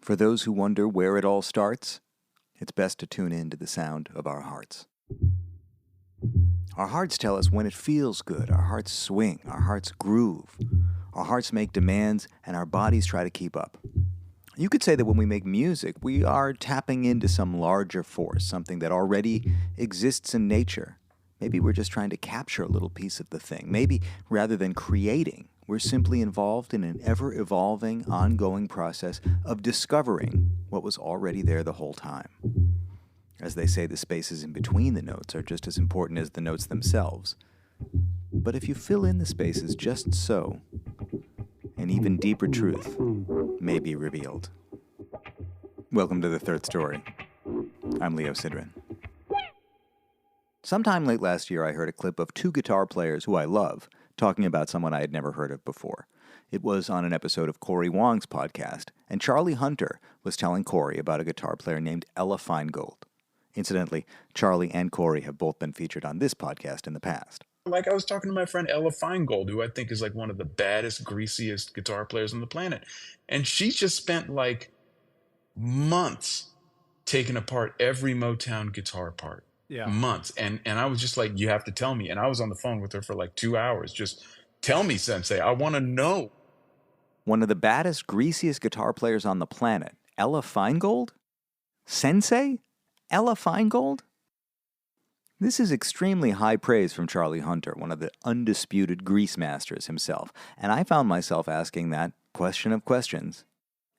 For those who wonder where it all starts, it's best to tune in to the sound of our hearts. Our hearts tell us when it feels good. Our hearts swing. Our hearts groove. Our hearts make demands, and our bodies try to keep up. You could say that when we make music, we are tapping into some larger force, something that already exists in nature. Maybe we're just trying to capture a little piece of the thing. Maybe rather than creating, we're simply involved in an ever-evolving, ongoing process of discovering what was already there the whole time. As they say, the spaces in between the notes are just as important as the notes themselves. But if you fill in the spaces just so, an even deeper truth may be revealed. Welcome to The Third Story. I'm Leo Sidran. Sometime late last year, I heard a clip of two guitar players who I love talking about someone I had never heard of before. It was on an episode of Corey Wong's podcast, and Charlie Hunter was telling Corey about a guitar player named Rae Feingold. Incidentally, Charlie and Corey have both been featured on this podcast in the past. Like I was talking to my friend Rae Feingold, who I think is like one of the baddest, greasiest guitar players on the planet. And she just spent like months taking apart every Motown guitar part. Yeah. Months. And I was just like, you have to tell me. And I was on the phone with her for like 2 hours. Just tell me, Sensei. I want to know. One of the baddest, greasiest guitar players on the planet, Rae Feingold? Sensei? Rae Feingold? This is extremely high praise from Charlie Hunter, one of the undisputed grease masters himself, and I found myself asking that question of questions.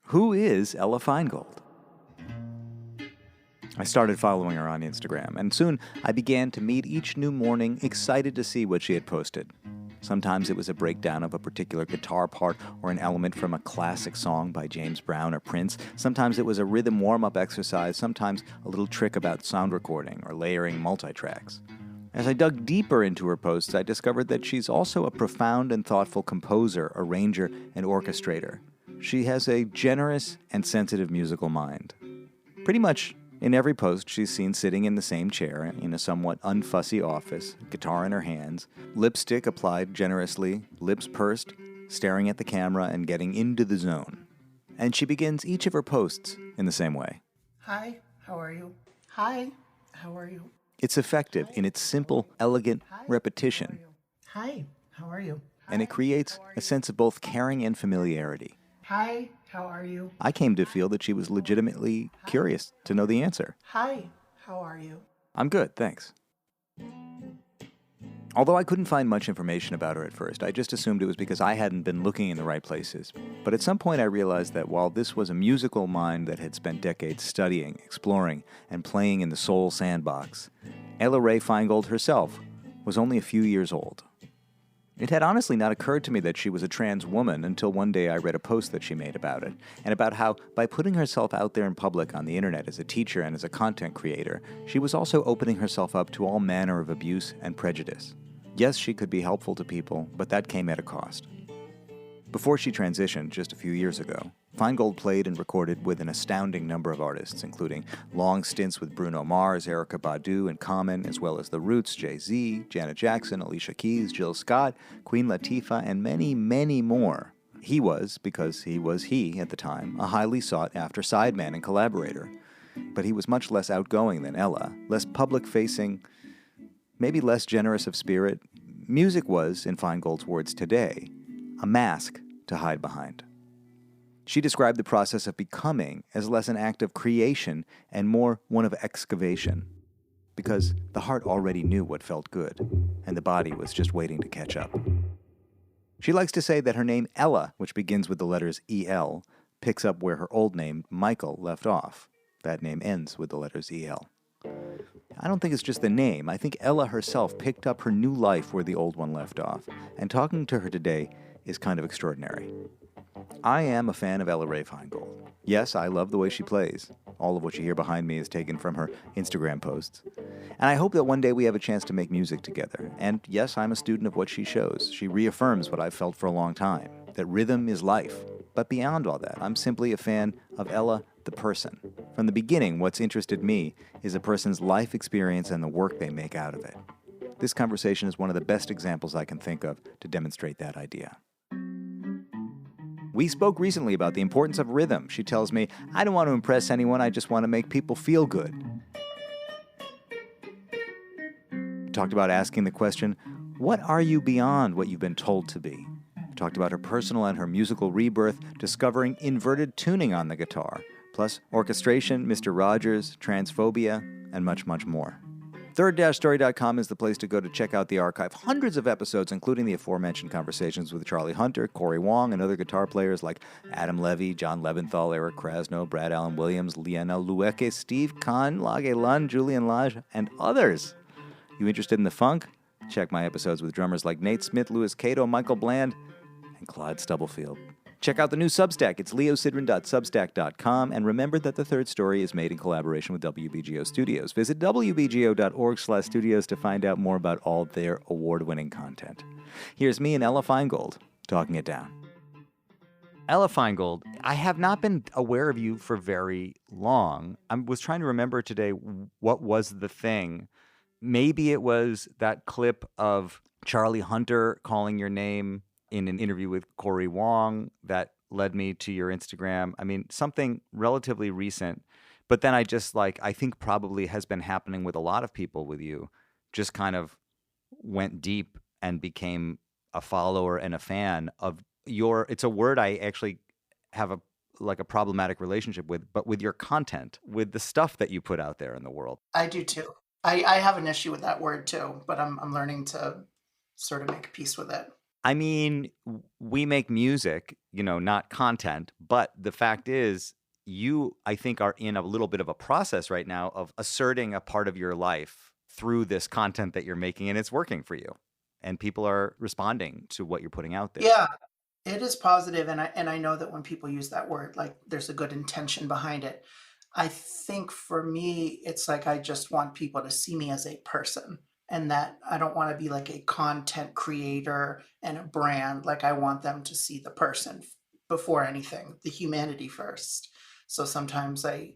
Who is Rae Feingold? I started following her on Instagram, and soon I began to meet each new morning excited to see what she had posted. Sometimes it was a breakdown of a particular guitar part or an element from a classic song by James Brown or Prince. Sometimes it was a rhythm warm-up exercise, sometimes a little trick about sound recording or layering multitracks. As I dug deeper into her posts, I discovered that she's also a profound and thoughtful composer, arranger, and orchestrator. She has a generous and sensitive musical mind. Pretty much in every post, she's seen sitting in the same chair in a somewhat unfussy office, guitar in her hands, lipstick applied generously, lips pursed, staring at the camera and getting into the zone. And she begins each of her posts in the same way. Hi, how are you? Hi, how are you? It's effective in its simple, elegant repetition, Hi, how are you? and it creates a sense of both caring and familiarity. Hi, how are you? I came to feel that she was legitimately curious to know the answer. Hi, how are you? I'm good, thanks. Although I couldn't find much information about her at first, I just assumed it was because I hadn't been looking in the right places. But at some point I realized that while this was a musical mind that had spent decades studying, exploring, and playing in the soul sandbox, Rae Feingold herself was only a few years old. It had honestly not occurred to me that she was a trans woman until one day I read a post that she made about it, and about how, by putting herself out there in public on the internet as a teacher and as a content creator, she was also opening herself up to all manner of abuse and prejudice. Yes, she could be helpful to people, but that came at a cost. Before she transitioned, just a few years ago, Feingold played and recorded with an astounding number of artists, including long stints with Bruno Mars, Erykah Badu, and Common, as well as The Roots, Jay-Z, Janet Jackson, Alicia Keys, Jill Scott, Queen Latifah, and many, many more. He was, because he was he at the time, a highly sought-after sideman and collaborator. But he was much less outgoing than Ella, less public-facing, maybe less generous of spirit. Music was, in Feingold's words today, a mask to hide behind. She described the process of becoming as less an act of creation and more one of excavation, because the heart already knew what felt good, and the body was just waiting to catch up. She likes to say that her name Ella, which begins with the letters E-L, picks up where her old name Michael left off. That name ends with the letters E-L. I don't think it's just the name. I think Ella herself picked up her new life where the old one left off, and talking to her today is kind of extraordinary. I am a fan of Rae Feingold. Yes, I love the way she plays. All of what you hear behind me is taken from her Instagram posts. And I hope that one day we have a chance to make music together. And yes, I'm a student of what she shows. She reaffirms what I've felt for a long time, that rhythm is life. But beyond all that, I'm simply a fan of Ella, the person. From the beginning, what's interested me is a person's life experience and the work they make out of it. This conversation is one of the best examples I can think of to demonstrate that idea. We spoke recently about the importance of rhythm. She tells me, I don't want to impress anyone, I just want to make people feel good. Talked about asking the question, what are you beyond what you've been told to be? Talked about her personal and her musical rebirth, discovering inverted tuning on the guitar, plus orchestration, Mr. Rogers, transphobia, and much, much more. Third-story.com is the place to go to check out the archive. Hundreds of episodes, including the aforementioned conversations with Charlie Hunter, Corey Wong, and other guitar players like Adam Levy, John Leventhal, Eric Krasno, Brad Allen Williams, Liana Lueke, Steve Kahn, Lage Lund, Julian Lage, and others. You interested in the funk? Check my episodes with drummers like Nate Smith, Louis Cato, Michael Bland, and Clyde Stubblefield. Check out the new Substack. It's leosidran.substack.com. And remember that The Third Story is made in collaboration with WBGO Studios. Visit wbgo.org/studios to find out more about all their award-winning content. Here's me and Ella Feingold talking it down. Ella Feingold, I have not been aware of you for very long. I was trying to remember today what was the thing. Maybe it was that clip of Charlie Hunter calling your name in an interview with Corey Wong that led me to your Instagram. I mean, something relatively recent. But then I think probably has been happening with a lot of people with you, just kind of went deep and became a follower and a fan of your, it's a word I actually have a problematic relationship with, but with your content, with the stuff that you put out there in the world. I do too. I have an issue with that word too, but I'm learning to sort of make peace with it. I mean, we make music, not content, but the fact is you, I think, are in a little bit of a process right now of asserting a part of your life through this content that you're making, and it's working for you. And people are responding to what you're putting out there. Yeah, it is positive, and I know that when people use that word, like there's a good intention behind it. I think for me, it's like I just want people to see me as a person. And that I don't want to be like a content creator and a brand. Like I want them to see the person before anything, the humanity first. So sometimes I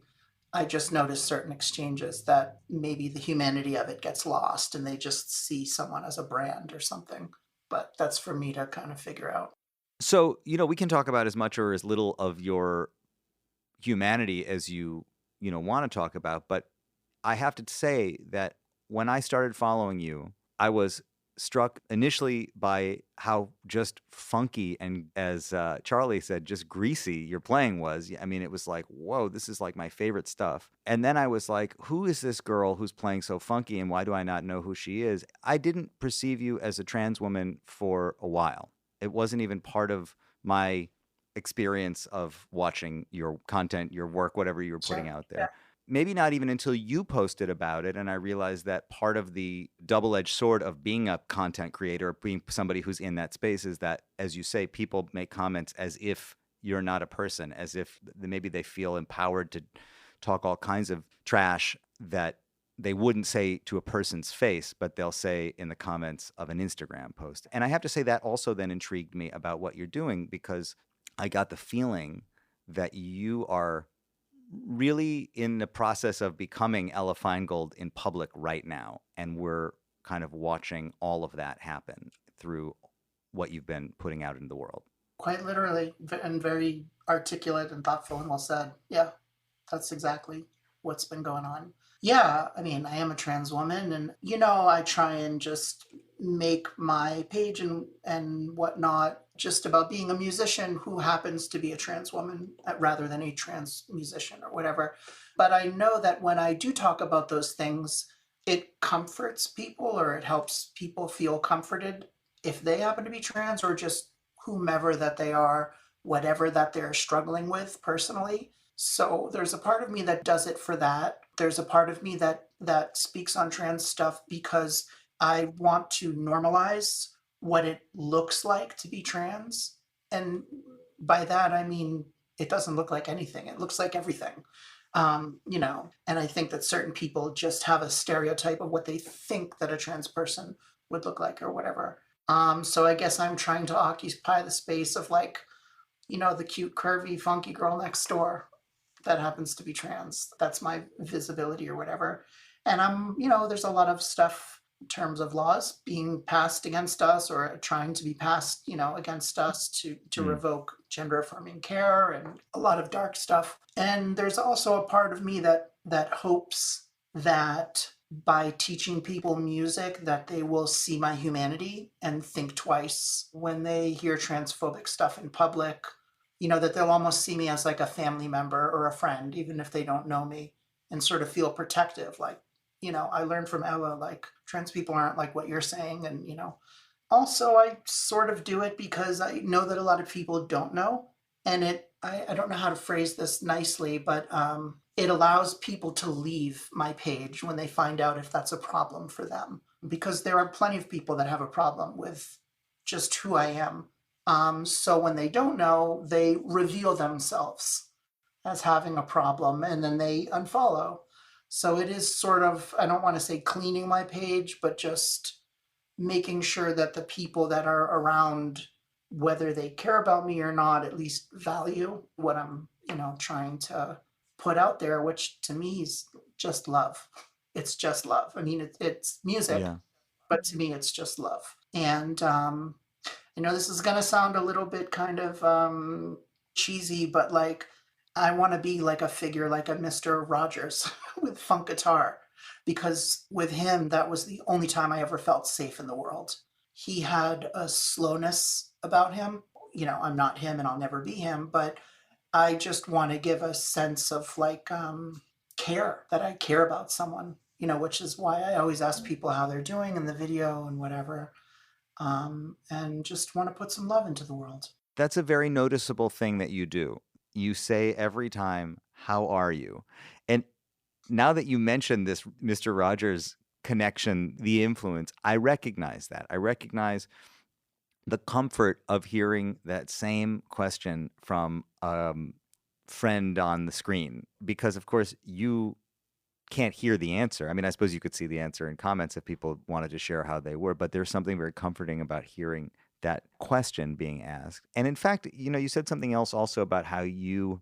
just notice certain exchanges that maybe the humanity of it gets lost and they just see someone as a brand or something. But that's for me to kind of figure out. So, we can talk about as much or as little of your humanity as you want to talk about. But I have to say that when I started following you, I was struck initially by how just funky and, as Charlie said, just greasy your playing was. I mean, it was like, whoa, this is like my favorite stuff. And then I was like, who is this girl who's playing so funky and why do I not know who she is? I didn't perceive you as a trans woman for a while. It wasn't even part of my experience of watching your content, your work, whatever you were putting out there. Yeah. Maybe not even until you posted about it, and I realized that part of the double-edged sword of being a content creator, being somebody who's in that space, is that, as you say, people make comments as if you're not a person, as if maybe they feel empowered to talk all kinds of trash that they wouldn't say to a person's face, but they'll say in the comments of an Instagram post. And I have to say that also then intrigued me about what you're doing, because I got the feeling that you are really in the process of becoming Ella Feingold in public right now. And we're kind of watching all of that happen through what you've been putting out into the world. Quite literally, and very articulate and thoughtful and well said. Yeah, that's exactly what's been going on. Yeah, I mean, I am a trans woman and, I try and just make my page and whatnot just about being a musician who happens to be a trans woman rather than a trans musician or whatever. But I know that when I do talk about those things, it comforts people or it helps people feel comforted if they happen to be trans or just whomever that they are, whatever that they're struggling with personally. So there's a part of me that does it for that. There's a part of me that speaks on trans stuff because I want to normalize what it looks like to be trans. And by that, I mean, it doesn't look like anything. It looks like everything, and I think that certain people just have a stereotype of what they think that a trans person would look like or whatever. So I guess I'm trying to occupy the space of the cute, curvy, funky girl next door that happens to be trans. That's my visibility or whatever. And there's a lot of stuff in terms of laws being passed against us or trying to be passed, against us to revoke gender affirming care and a lot of dark stuff. And there's also a part of me that hopes that by teaching people music that they will see my humanity and think twice when they hear transphobic stuff in public, that they'll almost see me as like a family member or a friend, even if they don't know me, and sort of feel protective. Like, I learned from Ella, like trans people aren't like what you're saying. And, also I sort of do it because I know that a lot of people don't know. And I don't know how to phrase this nicely, but it allows people to leave my page when they find out if that's a problem for them. Because there are plenty of people that have a problem with just who I am. So when they don't know, they reveal themselves as having a problem and then they unfollow. So it is sort of, I don't want to say cleaning my page, but just making sure that the people that are around, whether they care about me or not, at least value what I'm, trying to put out there, which to me is just love. It's just love. I mean, it's music, Yeah. but to me, it's just love. And this is going to sound a little bit kind of cheesy, but like, I want to be like a figure like a Mr. Rogers with funk guitar, because with him, that was the only time I ever felt safe in the world. He had a slowness about him. I'm not him and I'll never be him, but I just want to give a sense of like care, that I care about someone, which is why I always ask people how they're doing in the video and whatever. And just want to put some love into the world. That's a very noticeable thing that you do. You say every time, "How are you?" And now that you mentioned this Mr. Rogers connection, the influence, I recognize that. I recognize the comfort of hearing that same question from a friend on the screen, because, of course, you can't hear the answer. I mean, I suppose you could see the answer in comments if people wanted to share how they were, but there's something very comforting about hearing that question being asked. And in fact, you said something else also about how you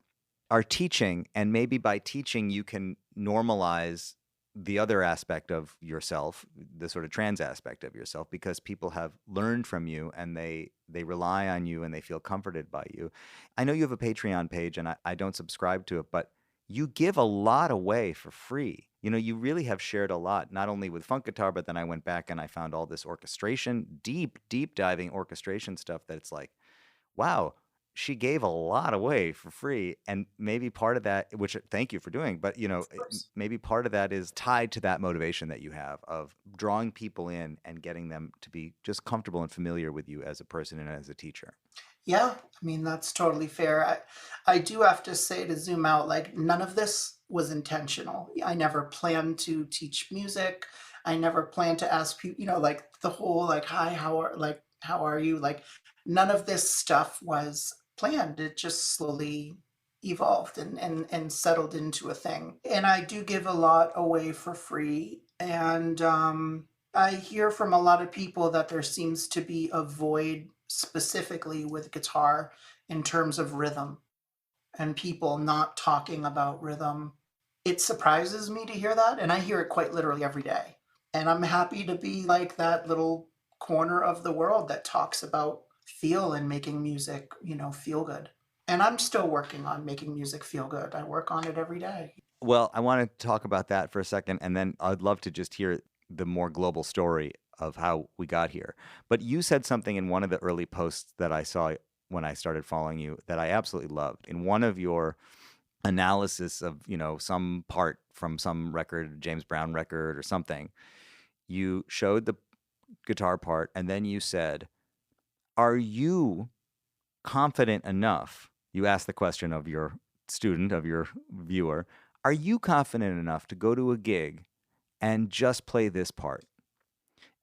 are teaching, and maybe by teaching you can normalize the other aspect of yourself, the sort of trans aspect of yourself, because people have learned from you and they rely on you and they feel comforted by you. I know you have a Patreon page and I don't subscribe to it, but you give a lot away for free. You really have shared a lot, not only with funk guitar, but then I went back and I found all this orchestration, deep diving orchestration stuff that it's like, wow, she gave a lot away for free. And maybe part of that, which thank you for doing, but maybe part of that is tied to that motivation that you have of drawing people in and getting them to be just comfortable and familiar with you as a person and as a teacher. Yeah, I mean, that's totally fair. I do have to say, to zoom out, like none of this was intentional. I never planned to teach music. I never planned to ask people, like the whole like, hi, how are you? Like none of this stuff was planned. It just slowly evolved and settled into a thing. And I do give a lot away for free. And I hear from a lot of people that there seems to be a void specifically with guitar in terms of rhythm and people not talking about rhythm. It surprises me to hear that, and I hear it quite literally every day. And I'm happy to be like that little corner of the world that talks about feel and making music, feel good. And I'm still working on making music feel good. I work on it every day. Well, I want to talk about that for a second, and then I'd love to just hear the more global story of how we got here. But you said something in one of the early posts that I saw when I started following you that I absolutely loved. In one of your analysis of, some part from some record, James Brown record or something, you showed the guitar part and then you said, "Are you confident enough?" You asked the question of your student, of your viewer, "Are you confident enough to go to a gig and just play this part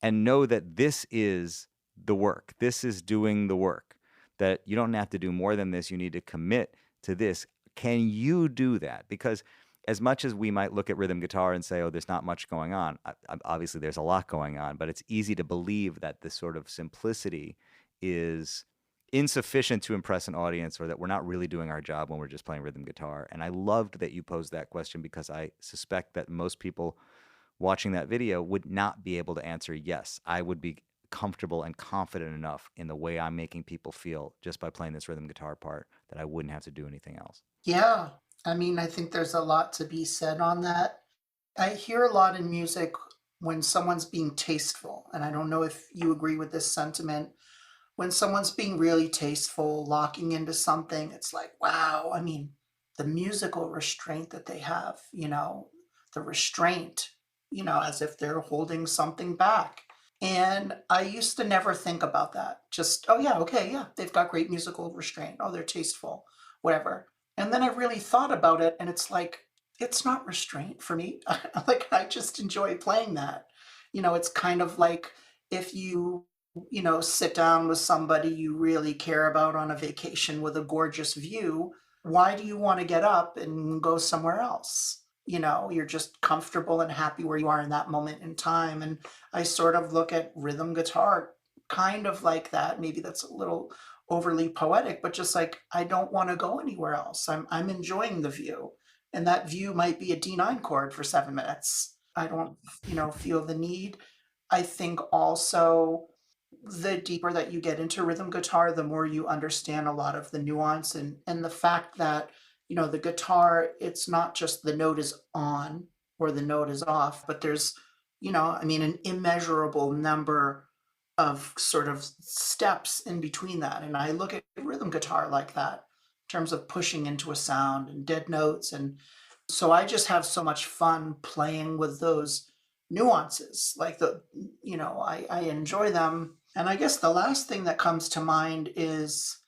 and know that this is the work, this is doing the work, that you don't have to do more than this, you need to commit to this"? Can you do that? Because as much as we might look at rhythm guitar and say, oh, there's not much going on, obviously there's a lot going on, but it's easy to believe that this sort of simplicity is insufficient to impress an audience, or that we're not really doing our job when we're just playing rhythm guitar. And I loved that you posed that question, because I suspect that most people watching that video would not be able to answer yes. I would be comfortable and confident enough in the way I'm making people feel just by playing this rhythm guitar part that I wouldn't have to do anything else. Yeah. I mean, I think there's a lot to be said on that. I hear a lot in music when someone's being tasteful, and I don't know if you agree with this sentiment. When someone's being really tasteful, locking into something, it's like, wow. I mean, the musical restraint that they have, the restraint, as if they're holding something back. And I used to never think about that. Just, oh, yeah, okay, yeah, they've got great musical restraint. Oh, they're tasteful, whatever. And then I really thought about it, and it's like, it's not restraint for me. Like, I just enjoy playing that. It's kind of like if you sit down with somebody you really care about on a vacation with a gorgeous view, why do you want to get up and go somewhere else? You're just comfortable and happy where you are in that moment in time. And I sort of look at rhythm guitar kind of like that. Maybe that's a little overly poetic, but just like I don't want to go anywhere else. I'm enjoying the view. And that view might be a D9 chord for 7 minutes. I don't, feel the need. I think also the deeper that you get into rhythm guitar, the more you understand a lot of the nuance and the fact that, the guitar, it's not just the note is on or the note is off, but there's, I mean, an immeasurable number of sort of steps in between that. And I look at rhythm guitar like that in terms of pushing into a sound and dead notes. And so I just have so much fun playing with those nuances. Like I enjoy them. And I guess the last thing that comes to mind is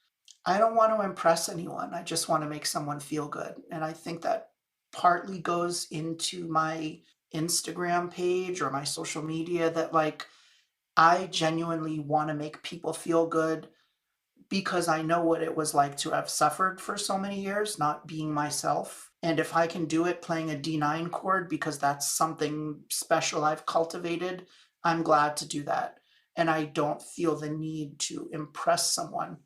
I don't want to impress anyone. I just want to make someone feel good. And I think that partly goes into my Instagram page or my social media that like I genuinely want to make people feel good because I know what it was like to have suffered for so many years, not being myself. And if I can do it playing a D9 chord because that's something special I've cultivated, I'm glad to do that. And I don't feel the need to impress someone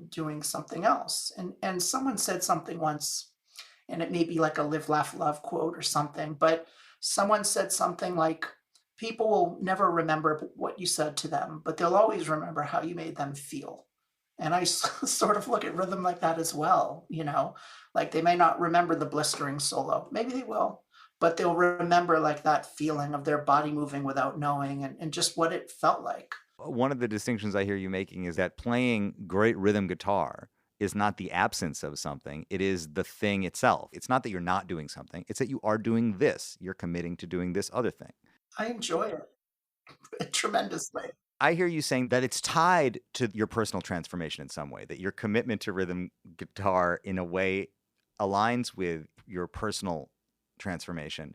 doing something else. And someone said something once, and it may be like a live, laugh, love quote or something, but someone said something like, people will never remember what you said to them, but they'll always remember how you made them feel. And I sort of look at rhythm like that as well, like they may not remember the blistering solo, maybe they will, but they'll remember like that feeling of their body moving without knowing and just what it felt like. One of the distinctions I hear you making is that playing great rhythm guitar is not the absence of something. It is the thing itself. It's not that you're not doing something. It's that you are doing this. You're committing to doing this other thing. I enjoy it tremendously. I hear you saying that it's tied to your personal transformation in some way, that your commitment to rhythm guitar in a way aligns with your personal transformation.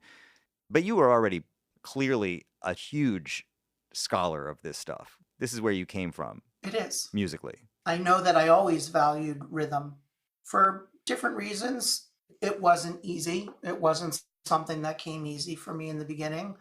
But you were already clearly a huge scholar of this stuff. This is where you came from. It is. Musically. I know that I always valued rhythm for different reasons. It wasn't easy. It wasn't something that came easy for me in the beginning.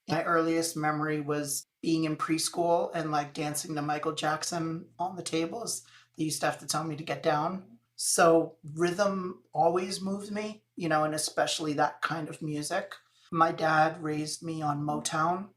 My earliest memory was being in preschool and like dancing to Michael Jackson on the tables. They used to have to tell me to get down. So rhythm always moved me, and especially that kind of music. My dad raised me on Motown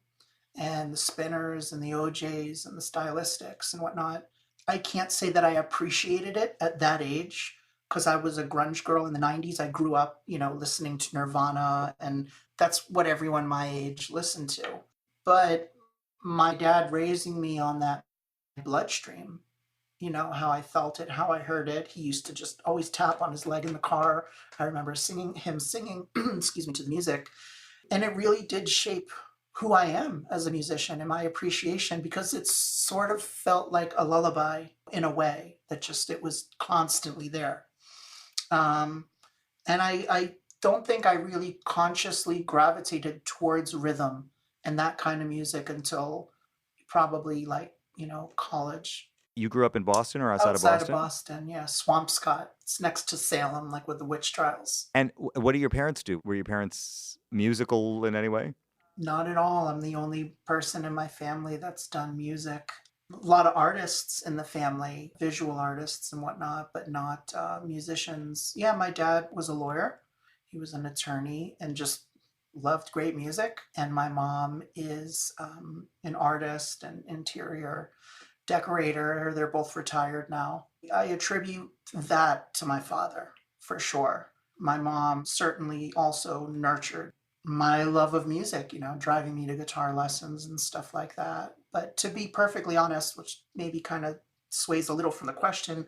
and the Spinners and the OJs and the Stylistics and whatnot. I can't say that I appreciated it at that age because I was a grunge girl in the 90s. I grew up, listening to Nirvana, and that's what everyone my age listened to. But my dad raising me on that bloodstream, how I felt it, how I heard it. He used to just always tap on his leg in the car. I remember him singing, excuse me, to the music. And it really did shape who I am as a musician and my appreciation because it sort of felt like a lullaby in a way that just, it was constantly there. And I don't think I really consciously gravitated towards rhythm and that kind of music until probably like, college. You grew up in Boston or outside of Outside Boston? of Boston, yeah. Swampscott. It's next to Salem, like with the witch trials. And what do your parents do? Were your parents musical in any way? Not at all. I'm the only person in my family that's done music. A lot of artists in the family, visual artists and whatnot, but not musicians. Yeah, my dad was a lawyer. He was an attorney and just loved great music, and my mom is an artist and interior decorator. They're both retired now. I attribute that to my father for sure. My mom certainly also nurtured my love of music, driving me to guitar lessons and stuff like that. But to be perfectly honest, which maybe kind of sways a little from the question,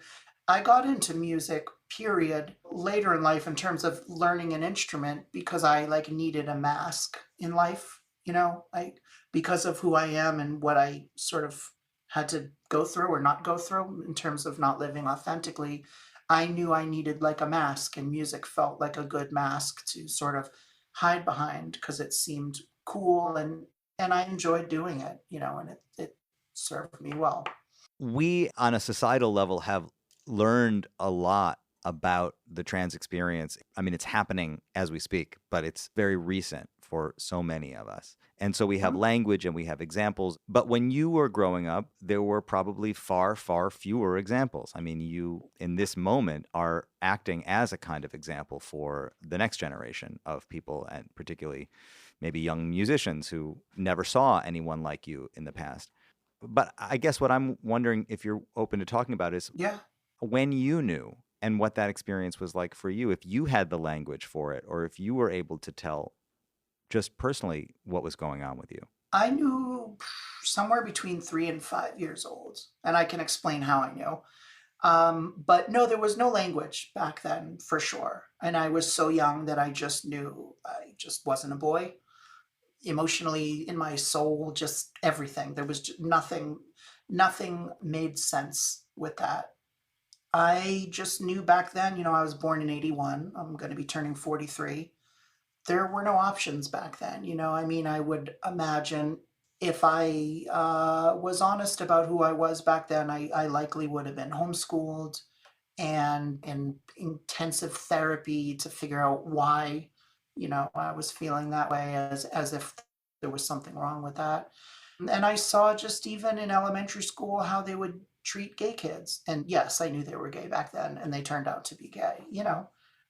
I got into music, period, later in life in terms of learning an instrument because I like needed a mask in life, like because of who I am and what I sort of had to go through or not go through in terms of not living authentically. I knew I needed like a mask, and music felt like a good mask to sort of hide behind because it seemed cool, and I enjoyed doing it, and it served me well. We, on a societal level, have learned a lot about the trans experience. I mean, it's happening as we speak, but it's very recent for so many of us. And so we have language and we have examples. But when you were growing up, there were probably far, far fewer examples. I mean, you, in this moment, are acting as a kind of example for the next generation of people, and particularly maybe young musicians who never saw anyone like you in the past. But I guess what I'm wondering, if you're open to talking about, is Yeah. when you knew and what that experience was like for you, if you had the language for it, or if you were able to tell just personally what was going on with you. I knew somewhere between 3 and 5 years old, and I can explain how I knew. But no, there was no language back then for sure. And I was so young that I just knew I just wasn't a boy. Emotionally, in my soul, just everything. There was just nothing made sense with that. I just knew back then, I was born in 81. I'm going to be turning 43. There were no options back then. I mean, I would imagine if I was honest about who I was back then, I likely would have been homeschooled and in intensive therapy to figure out why, I was feeling that way, as if there was something wrong with that. And I saw just even in elementary school how they would treat gay kids. And yes, I knew they were gay back then, and they turned out to be gay,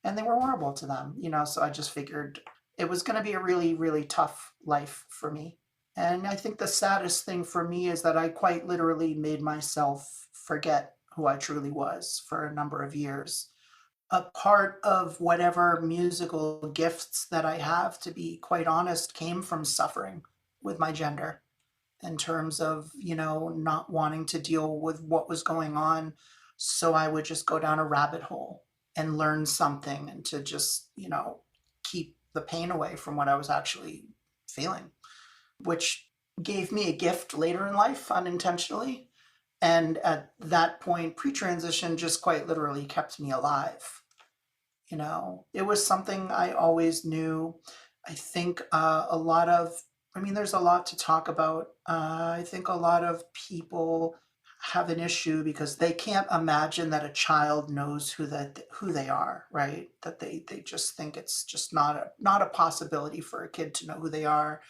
and they were horrible to them, so I just figured it was going to be a really, really tough life for me. And I think the saddest thing for me is that I quite literally made myself forget who I truly was for a number of years. A part of whatever musical gifts that I have, to be quite honest, came from suffering with my gender, in terms of, not wanting to deal with what was going on. So I would just go down a rabbit hole and learn something, and to just, keep the pain away from what I was actually feeling, which gave me a gift later in life unintentionally. And at that point, pre-transition just quite literally kept me alive. It was something I always knew. I think there's a lot to talk about. I think a lot of people have an issue because they can't imagine that a child knows who they are, right? That they just think it's just not a possibility for a kid to know who they are.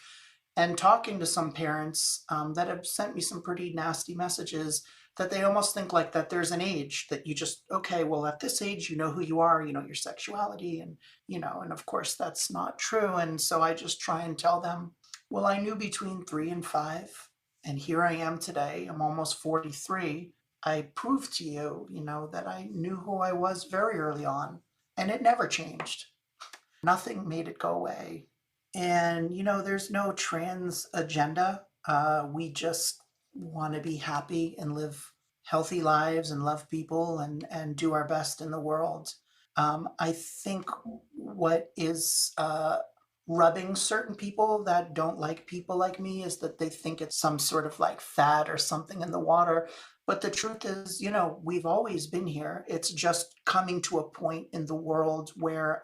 And talking to some parents that have sent me some pretty nasty messages, that they almost think like that there's an age that you just, okay, well, at this age, you know who you are, your sexuality, and of course that's not true. And so I just try and tell them, well, I knew between 3 and 5, and here I am today. I'm almost 43. I proved to you, that I knew who I was very early on, and it never changed. Nothing made it go away. And, there's no trans agenda. We just want to be happy and live healthy lives and love people and do our best in the world. I think what is rubbing certain people that don't like people like me is that they think it's some sort of like fad or something in the water. But the truth is, we've always been here. It's just coming to a point in the world where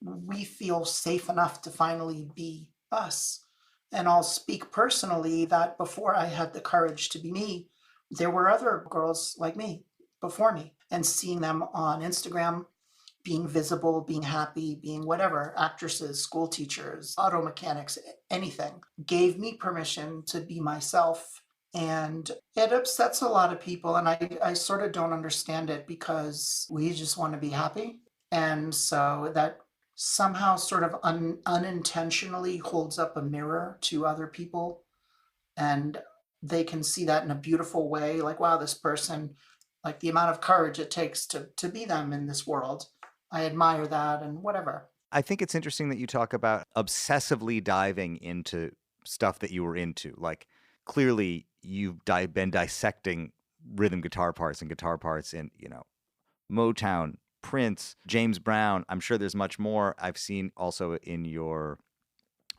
we feel safe enough to finally be us. And I'll speak personally that before I had the courage to be me, there were other girls like me before me, and seeing them on Instagram being visible, being happy, being whatever, actresses, school teachers, auto mechanics, anything, gave me permission to be myself. And it upsets a lot of people. And I sort of don't understand it, because we just want to be happy. And so that somehow sort of unintentionally holds up a mirror to other people, and they can see that in a beautiful way, like, wow, this person, like the amount of courage it takes to be them in this world. I admire that and whatever. I think it's interesting that you talk about obsessively diving into stuff that you were into. Like, clearly you've been dissecting rhythm guitar parts and guitar parts in, Motown, Prince, James Brown. I'm sure there's much more. I've seen also in your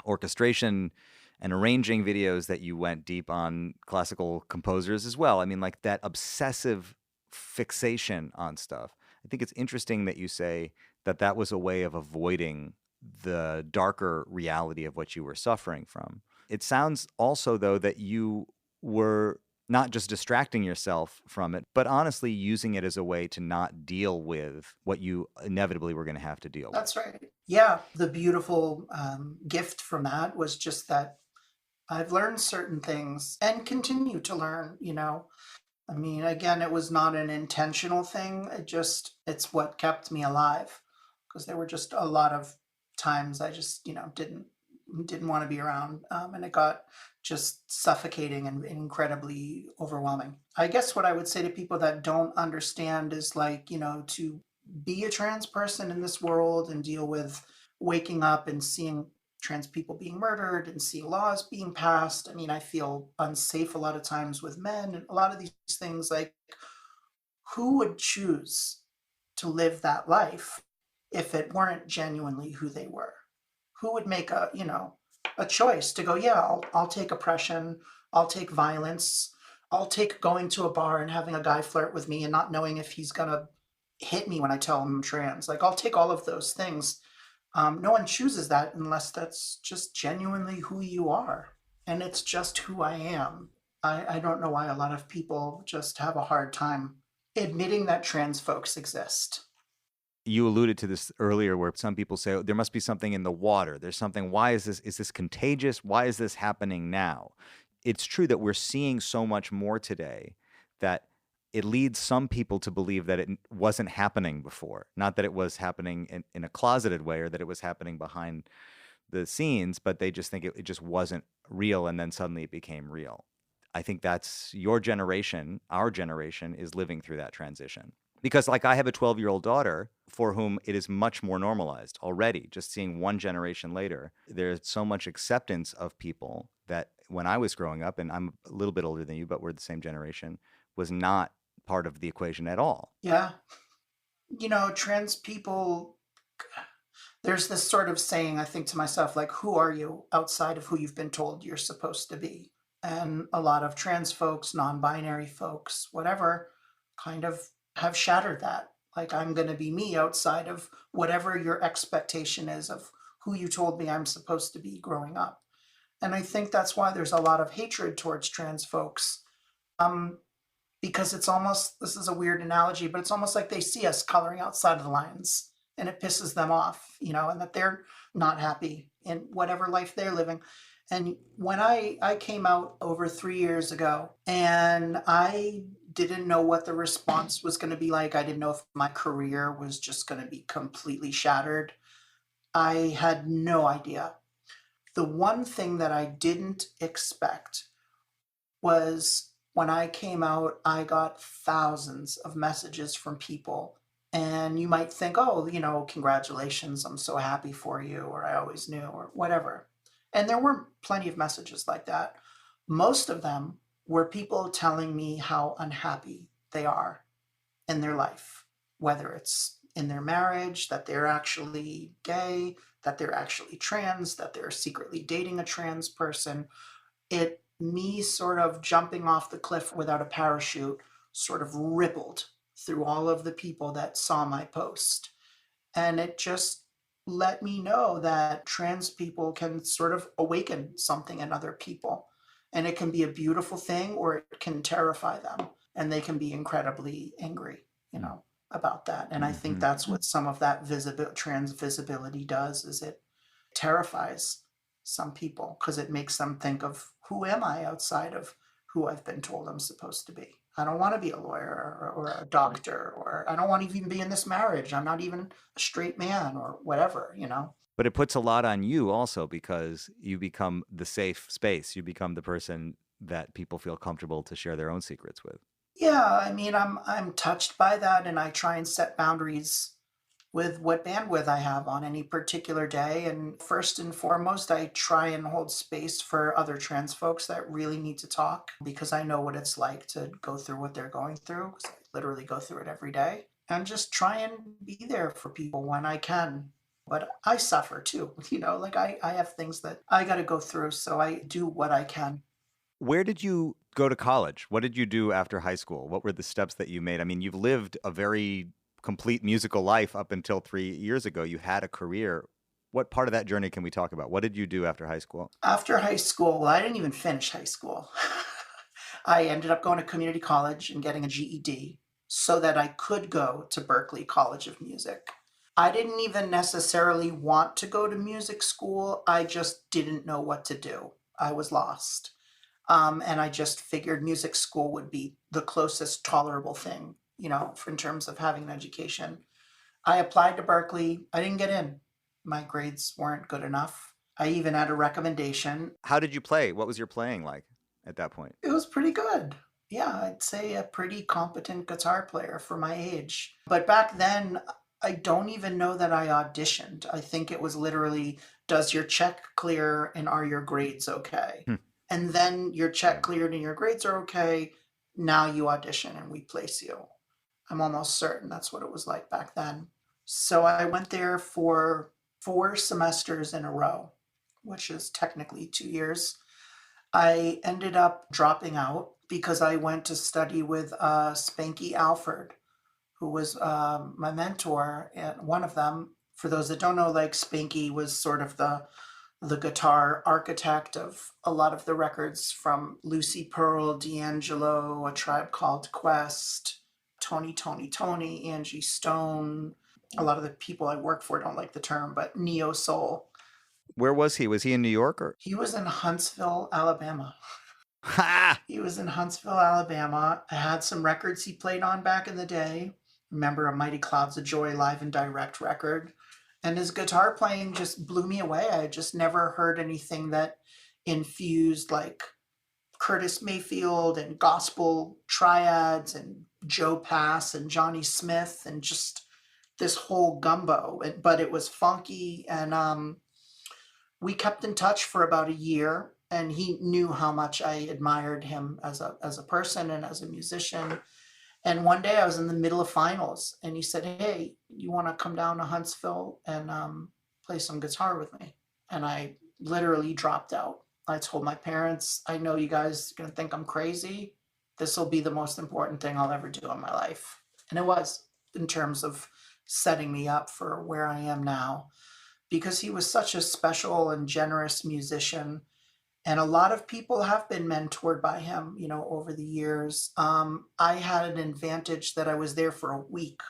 orchestration and arranging videos that you went deep on classical composers as well. I mean, like that obsessive fixation on stuff. I think it's interesting that you say that that was a way of avoiding the darker reality of what you were suffering from. It sounds also, though, that you were not just distracting yourself from it, but honestly using it as a way to not deal with what you inevitably were going to have to deal with. That's right. Yeah. The beautiful gift from that was just that I've learned certain things and continue to learn, I mean, again, it was not an intentional thing. It's what kept me alive, because there were just a lot of times I just, didn't want to be around. And it got just suffocating and incredibly overwhelming. I guess what I would say to people that don't understand is like, to be a trans person in this world and deal with waking up and seeing trans people being murdered and seeing laws being passed. I mean, I feel unsafe a lot of times with men and a lot of these things. Like, who would choose to live that life if it weren't genuinely who they were? Who would make a choice to go, yeah, I'll take oppression, I'll take violence, I'll take going to a bar and having a guy flirt with me and not knowing if he's gonna hit me when I tell him I'm trans. Like, I'll take all of those things. No one chooses that unless that's just genuinely who you are. And it's just who I am. I don't know why a lot of people just have a hard time admitting that trans folks exist. You alluded to this earlier where some people say, oh, there must be something in the water. There's something. Why is this contagious? Why is this happening now? It's true that we're seeing so much more today that it leads some people to believe that it wasn't happening before. Not that it was happening in a closeted way or that it was happening behind the scenes, but they just think it just wasn't real, and then suddenly it became real. I think that's your generation, our generation, is living through that transition. Because like I have a 12-year-old daughter for whom it is much more normalized already. Just seeing one generation later, there's so much acceptance of people that when I was growing up, and I'm a little bit older than you, but we're the same generation, was not part of the equation at all. Yeah. Trans people, there's this sort of saying, I think to myself, like, who are you outside of who you've been told you're supposed to be? And a lot of trans folks, non-binary folks, whatever, kind of have shattered that. Like, I'm going to be me outside of whatever your expectation is of who you told me I'm supposed to be growing up. And I think that's why there's a lot of hatred towards trans folks. Because it's almost, this is a weird analogy, but it's almost like they see us coloring outside of the lines and it pisses them off, and that they're not happy in whatever life they're living. And when I came out over 3 years ago, and I didn't know what the response was going to be like. I didn't know if my career was just going to be completely shattered. I had no idea. The one thing that I didn't expect was when I came out, I got thousands of messages from people. And you might think, oh, congratulations, I'm so happy for you, or I always knew, or whatever. And there were plenty of messages like that. Most of them were people telling me how unhappy they are in their life, whether it's in their marriage, that they're actually gay, that they're actually trans, that they're secretly dating a trans person. Me sort of jumping off the cliff without a parachute sort of rippled through all of the people that saw my post. And it just let me know that trans people can sort of awaken something in other people. And it can be a beautiful thing, or it can terrify them. And they can be incredibly angry, about that. And I think that's what some of that trans visibility does, is it terrifies some people because it makes them think of, who am I outside of who I've been told I'm supposed to be? I don't want to be a lawyer or a doctor, or I don't want to even be in this marriage. I'm not even a straight man or whatever, you know? But it puts a lot on you also because you become the safe space. You become the person that people feel comfortable to share their own secrets with. Yeah, I mean, I'm touched by that, and I try and set boundaries with what bandwidth I have on any particular day. And first and foremost, I try and hold space for other trans folks that really need to talk because I know what it's like to go through what they're going through, because I literally go through it every day. And just try and be there for people when I can. But I suffer too, like I have things that I got to go through. So I do what I can. Where did you go to college? What did you do after high school? What were the steps that you made? I mean, you've lived a very complete musical life up until 3 years ago. You had a career. What part of that journey can we talk about? What did you do after high school? After high school, well, I didn't even finish high school. I ended up going to community college and getting a GED so that I could go to Berklee College of Music. I didn't even necessarily want to go to music school. I just didn't know what to do. I was lost. And I just figured music school would be the closest tolerable thing, in terms of having an education. I applied to Berklee. I didn't get in. My grades weren't good enough. I even had a recommendation. How did you play? What was your playing like at that point? It was pretty good. Yeah, I'd say a pretty competent guitar player for my age. But back then, I don't even know that I auditioned. I think it was literally, does your check clear and are your grades okay? And then your check cleared and your grades are okay. Now you audition and we place you. I'm almost certain that's what it was like back then. So I went there for 4 semesters in a row, which is technically 2 years. I ended up dropping out because I went to study with Spanky Alford, who was my mentor, and one of them. For those that don't know, like Spanky was sort of the guitar architect of a lot of the records from Lucy Pearl, D'Angelo, A Tribe Called Quest, Tony, Angie Stone. A lot of the people I work for don't like the term, but neo soul. Where was he? Was he in New York or? He was in Huntsville, Alabama. Ha! He was in Huntsville, Alabama. I had some records he played on back in the day. Remember A Mighty Clouds of Joy live and direct record. And his guitar playing just blew me away. I just never heard anything that infused like Curtis Mayfield and gospel triads and Joe Pass and Johnny Smith and just this whole gumbo. But it was funky, and we kept in touch for about a year. And he knew how much I admired him as a person and as a musician. And one day I was in the middle of finals and he said, "Hey, you want to come down to Huntsville and play some guitar with me?" And I literally dropped out. I told my parents, "I know you guys are going to think I'm crazy. This will be the most important thing I'll ever do in my life." And it was, in terms of setting me up for where I am now, because he was such a special and generous musician. And a lot of people have been mentored by him, over the years. I had an advantage that I was there for a week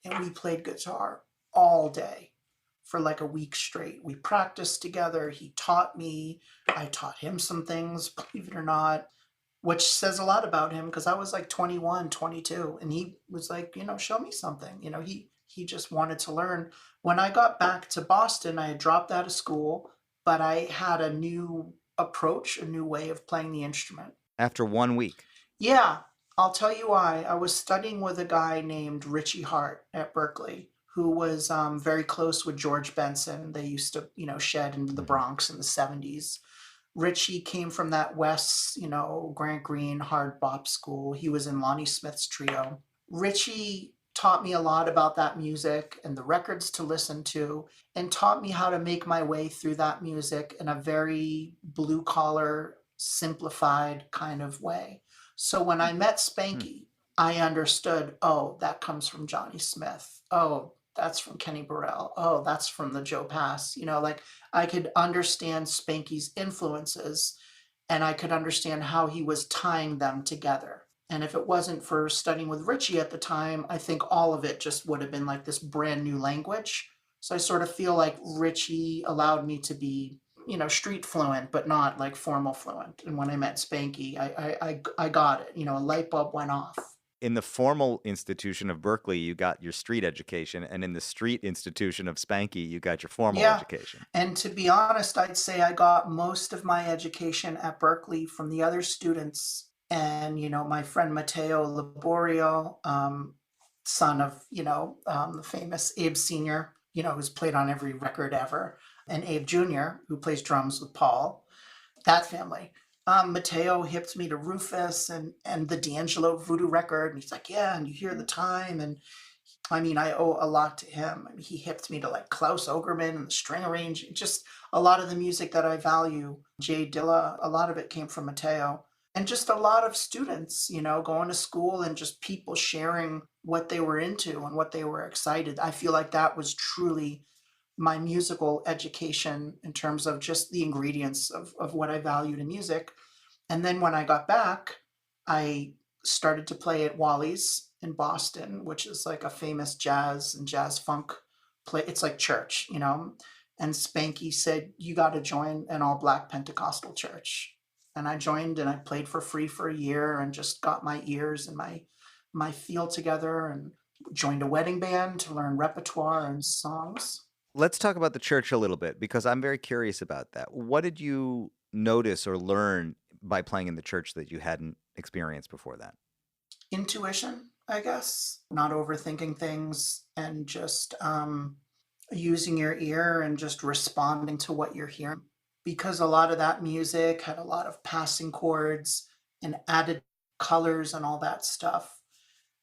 and we played guitar all day for like a week straight. We practiced together. He taught me. I taught him some things, believe it or not, which says a lot about him because I was like 21, 22. And he was like, show me something. He just wanted to learn. When I got back to Boston, I had dropped out of school, but I had a new approach, a new way of playing the instrument. After 1 week? Yeah, I'll tell you why. I was studying with a guy named Richie Hart at Berklee, who was very close with George Benson. They used to, shed into the Bronx in the 70s. Richie came from that West, Grant Green hard bop school. He was in Lonnie Smith's trio. Richie taught me a lot about that music and the records to listen to, and taught me how to make my way through that music in a very blue collar, simplified kind of way. So when I met Spanky, I understood, oh, that comes from Johnny Smith. Oh, that's from Kenny Burrell. Oh, that's from the Joe Pass. I could understand Spanky's influences, and I could understand how he was tying them together. And if it wasn't for studying with Richie at the time, I think all of it just would have been like this brand new language. So I sort of feel like Richie allowed me to be street fluent, but not like formal fluent. And when I met Spanky, I got it. A light bulb went off. In the formal institution of Berkeley, you got your street education, and in the street institution of Spanky, you got your formal Yeah. education. And to be honest, I'd say I got most of my education at Berkeley from the other students. And, my friend Matteo Laborio, son of, the famous Abe Sr., who's played on every record ever, and Abe Jr., who plays drums with Paul, that family. Matteo hipped me to Rufus and the D'Angelo Voodoo record. And he's like, yeah, and you hear the time. And I mean, I owe a lot to him. I mean, he hipped me to like Klaus Ogerman and the string arranging, just a lot of the music that I value. Jay Dilla, a lot of it came from Matteo. And just a lot of students, going to school and just people sharing what they were into and what they were excited. I feel like that was truly my musical education in terms of just the ingredients of what I valued in music. And then when I got back, I started to play at Wally's in Boston, which is like a famous jazz and jazz funk play. It's like church, And Spanky said, you got to join an all black Pentecostal church. And I joined and I played for free for a year and just got my ears and my feel together and joined a wedding band to learn repertoire and songs. Let's talk about the church a little bit, because I'm very curious about that. What did you notice or learn by playing in the church that you hadn't experienced before that? Intuition, I guess. Not overthinking things and just using your ear and just responding to what you're hearing. Because a lot of that music had a lot of passing chords and added colors and all that stuff.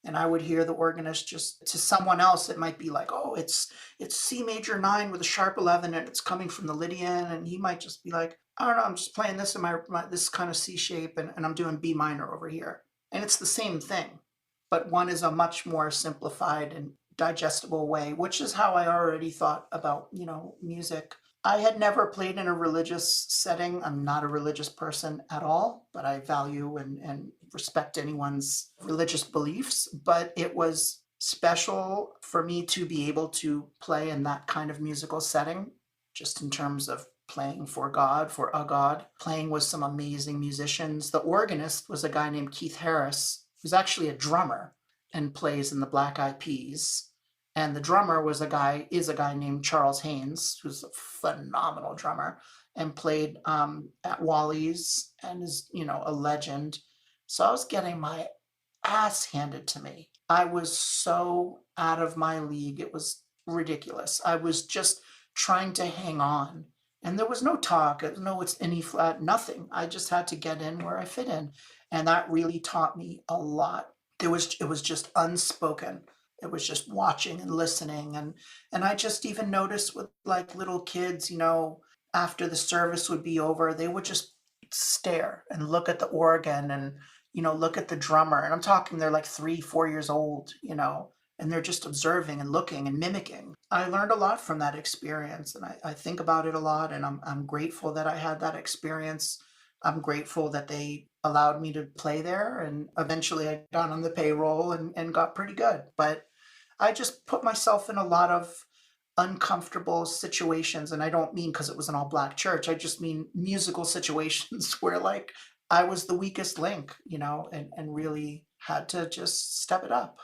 And I would hear the organist, just to someone else, it might be like, oh, it's C major 9 with a sharp 11 and it's coming from the Lydian. And he might just be like, I don't know, I'm just playing this in my this kind of C shape and I'm doing B minor over here. And it's the same thing, but one is a much more simplified and digestible way, which is how I already thought about, music. I had never played in a religious setting. I'm not a religious person at all, but I value and respect anyone's religious beliefs. But it was special for me to be able to play in that kind of musical setting, just in terms of playing for God, for a God, playing with some amazing musicians. The organist was a guy named Keith Harris, who's actually a drummer and plays in the Black Eyed Peas. And the drummer is a guy named Charles Haynes, who's a phenomenal drummer and played at Wally's and is, a legend. So I was getting my ass handed to me. I was so out of my league. It was ridiculous. I was just trying to hang on. And there was no talk, no, it's any flat, nothing. I just had to get in where I fit in. And that really taught me a lot. It was just unspoken. It was just watching and listening. And I just even noticed with like little kids, after the service would be over, they would just stare and look at the organ and, look at the drummer. And I'm talking, they're like 3-4 years old, and they're just observing and looking and mimicking. I learned a lot from that experience, and I think about it a lot, and I'm grateful that I had that experience. I'm grateful that they allowed me to play there, and eventually I got on the payroll and got pretty good. But I just put myself in a lot of uncomfortable situations, and I don't mean because it was an all black church. I just mean musical situations where like I was the weakest link, and really had to just step it up.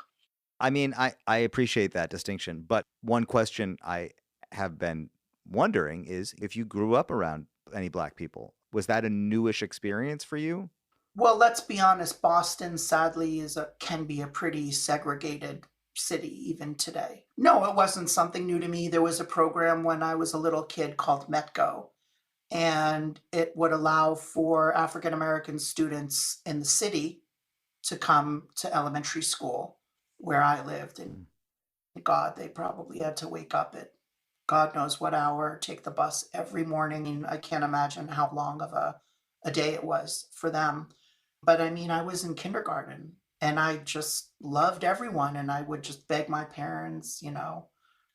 I mean, I appreciate that distinction, but one question I have been wondering is if you grew up around any black people, was that a newish experience for you? Well, let's be honest, Boston sadly can be a pretty segregated city even today. No, it wasn't something new to me. There was a program when I was a little kid called METGO, and it would allow for African American students in the city to come to elementary school where I lived. And God, they probably had to wake up at God knows what hour, take the bus every morning. And I can't imagine how long of a day it was for them. But I mean, I was in kindergarten and I just loved everyone. And I would just beg my parents,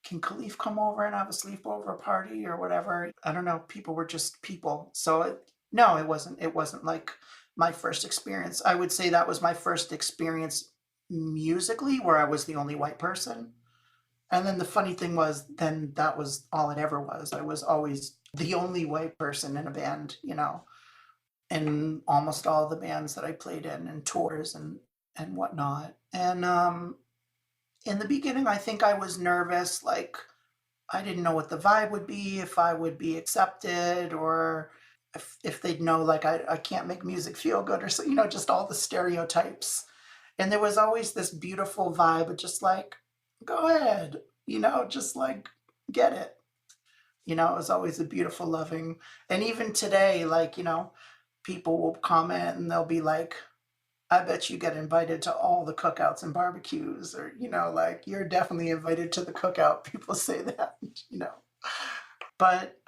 can Khalif come over and have a sleepover party or whatever? I don't know. People were just people. So no, it wasn't. It wasn't like my first experience. I would say that was my first experience musically where I was the only white person. And then the funny thing was, then that was all it ever was. I was always the only white person in a band, in almost all the bands that I played in and tours and whatnot. And in the beginning, I think I was nervous, like I didn't know what the vibe would be, if I would be accepted, or if they'd know like I can't make music feel good, or so, just all the stereotypes. And there was always this beautiful vibe of just like, go ahead, just like get it. It was always a beautiful, loving. And even today, like, people will comment and they'll be like, I bet you get invited to all the cookouts and barbecues, or, like you're definitely invited to the cookout. People say that, you know. But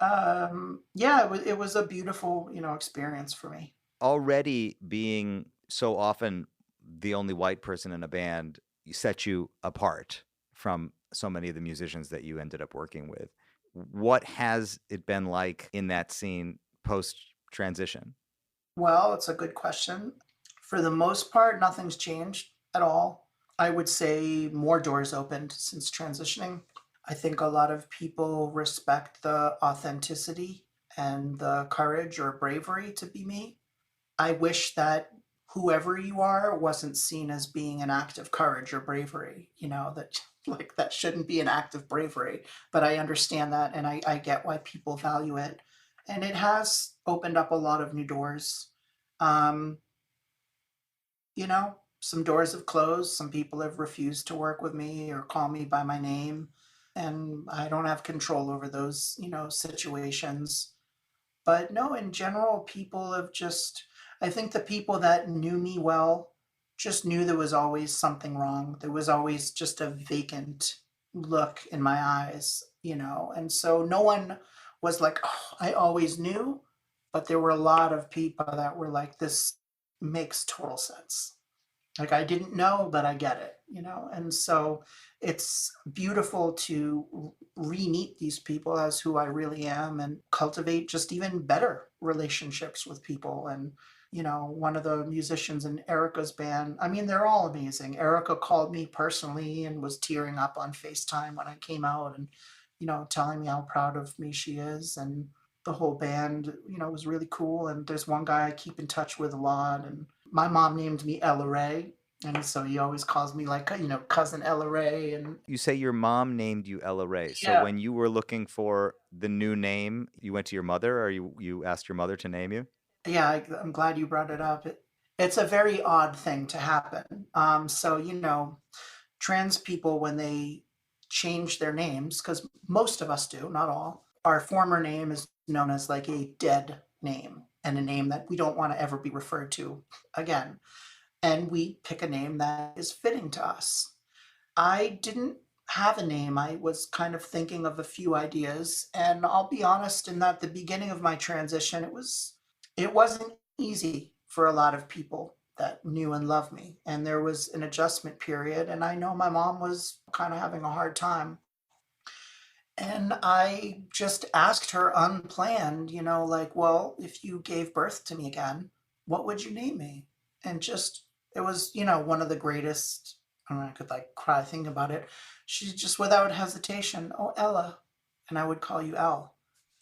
yeah, it was a beautiful, experience for me. Already being so often the only white person in a band set you apart from so many of the musicians that you ended up working with. What has it been like in that scene post transition? Well, it's a good question. For the most part, nothing's changed at all. I would say more doors opened since transitioning. I think a lot of people respect the authenticity and the courage or bravery to be me. I wish that whoever you are wasn't seen as being an act of courage or bravery, that like that shouldn't be an act of bravery. But I understand that, and I get why people value it. And it has opened up a lot of new doors. Um, some doors have closed. Some people have refused to work with me or call me by my name. And I don't have control over those, situations. But no, in general, people have just, I think the people that knew me well just knew there was always something wrong. There was always just a vacant look in my eyes, and so no one was like, oh, I always knew, but there were a lot of people that were like, this makes total sense. Like I didn't know, but I get it, and so it's beautiful to re-meet these people as who I really am and cultivate just even better relationships with people. And one of the musicians in Erica's band, I mean, they're all amazing. Erica called me personally and was tearing up on FaceTime when I came out, and telling me how proud of me she is. And the whole band, was really cool. And there's one guy I keep in touch with a lot, and my mom named me Ella Rae, and so he always calls me like, cousin Ella Rae. And You say your mom named you Ella Rae. So yeah, when you were looking for the new name, you went to your mother, or you asked your mother to name you? yeah, I'm glad you brought it up. It's a very odd thing to happen. So trans people, when they change their names, because most of us do, not all, our former name is known as like a dead name and a name that we don't want to ever be referred to again. And we pick a name that is fitting to us. I didn't have a name. I was kind of thinking of a few ideas, and I'll be honest in that the beginning of my transition, it wasn't easy for a lot of people that knew and loved me, and there was an adjustment period, and I know my mom was kind of having a hard time. And I just asked her unplanned, like, well, if you gave birth to me again, what would you name me? And just, it was, one of the greatest, I mean, I could like cry thinking about it. She just without hesitation, oh, Ella. And I would call you Elle.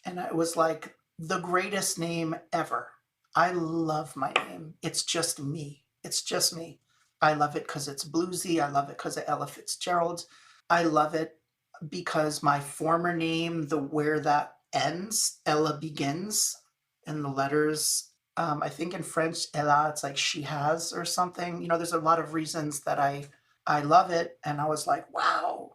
And it was like the greatest name ever. I love my name. It's just me. It's just me. I love it because it's bluesy. I love it because of Ella Fitzgerald. I love it because my former name, the where that ends, Ella begins, and the letters, I think in French, Ella, it's like she has or something. There's a lot of reasons that I love it. And I was like, wow,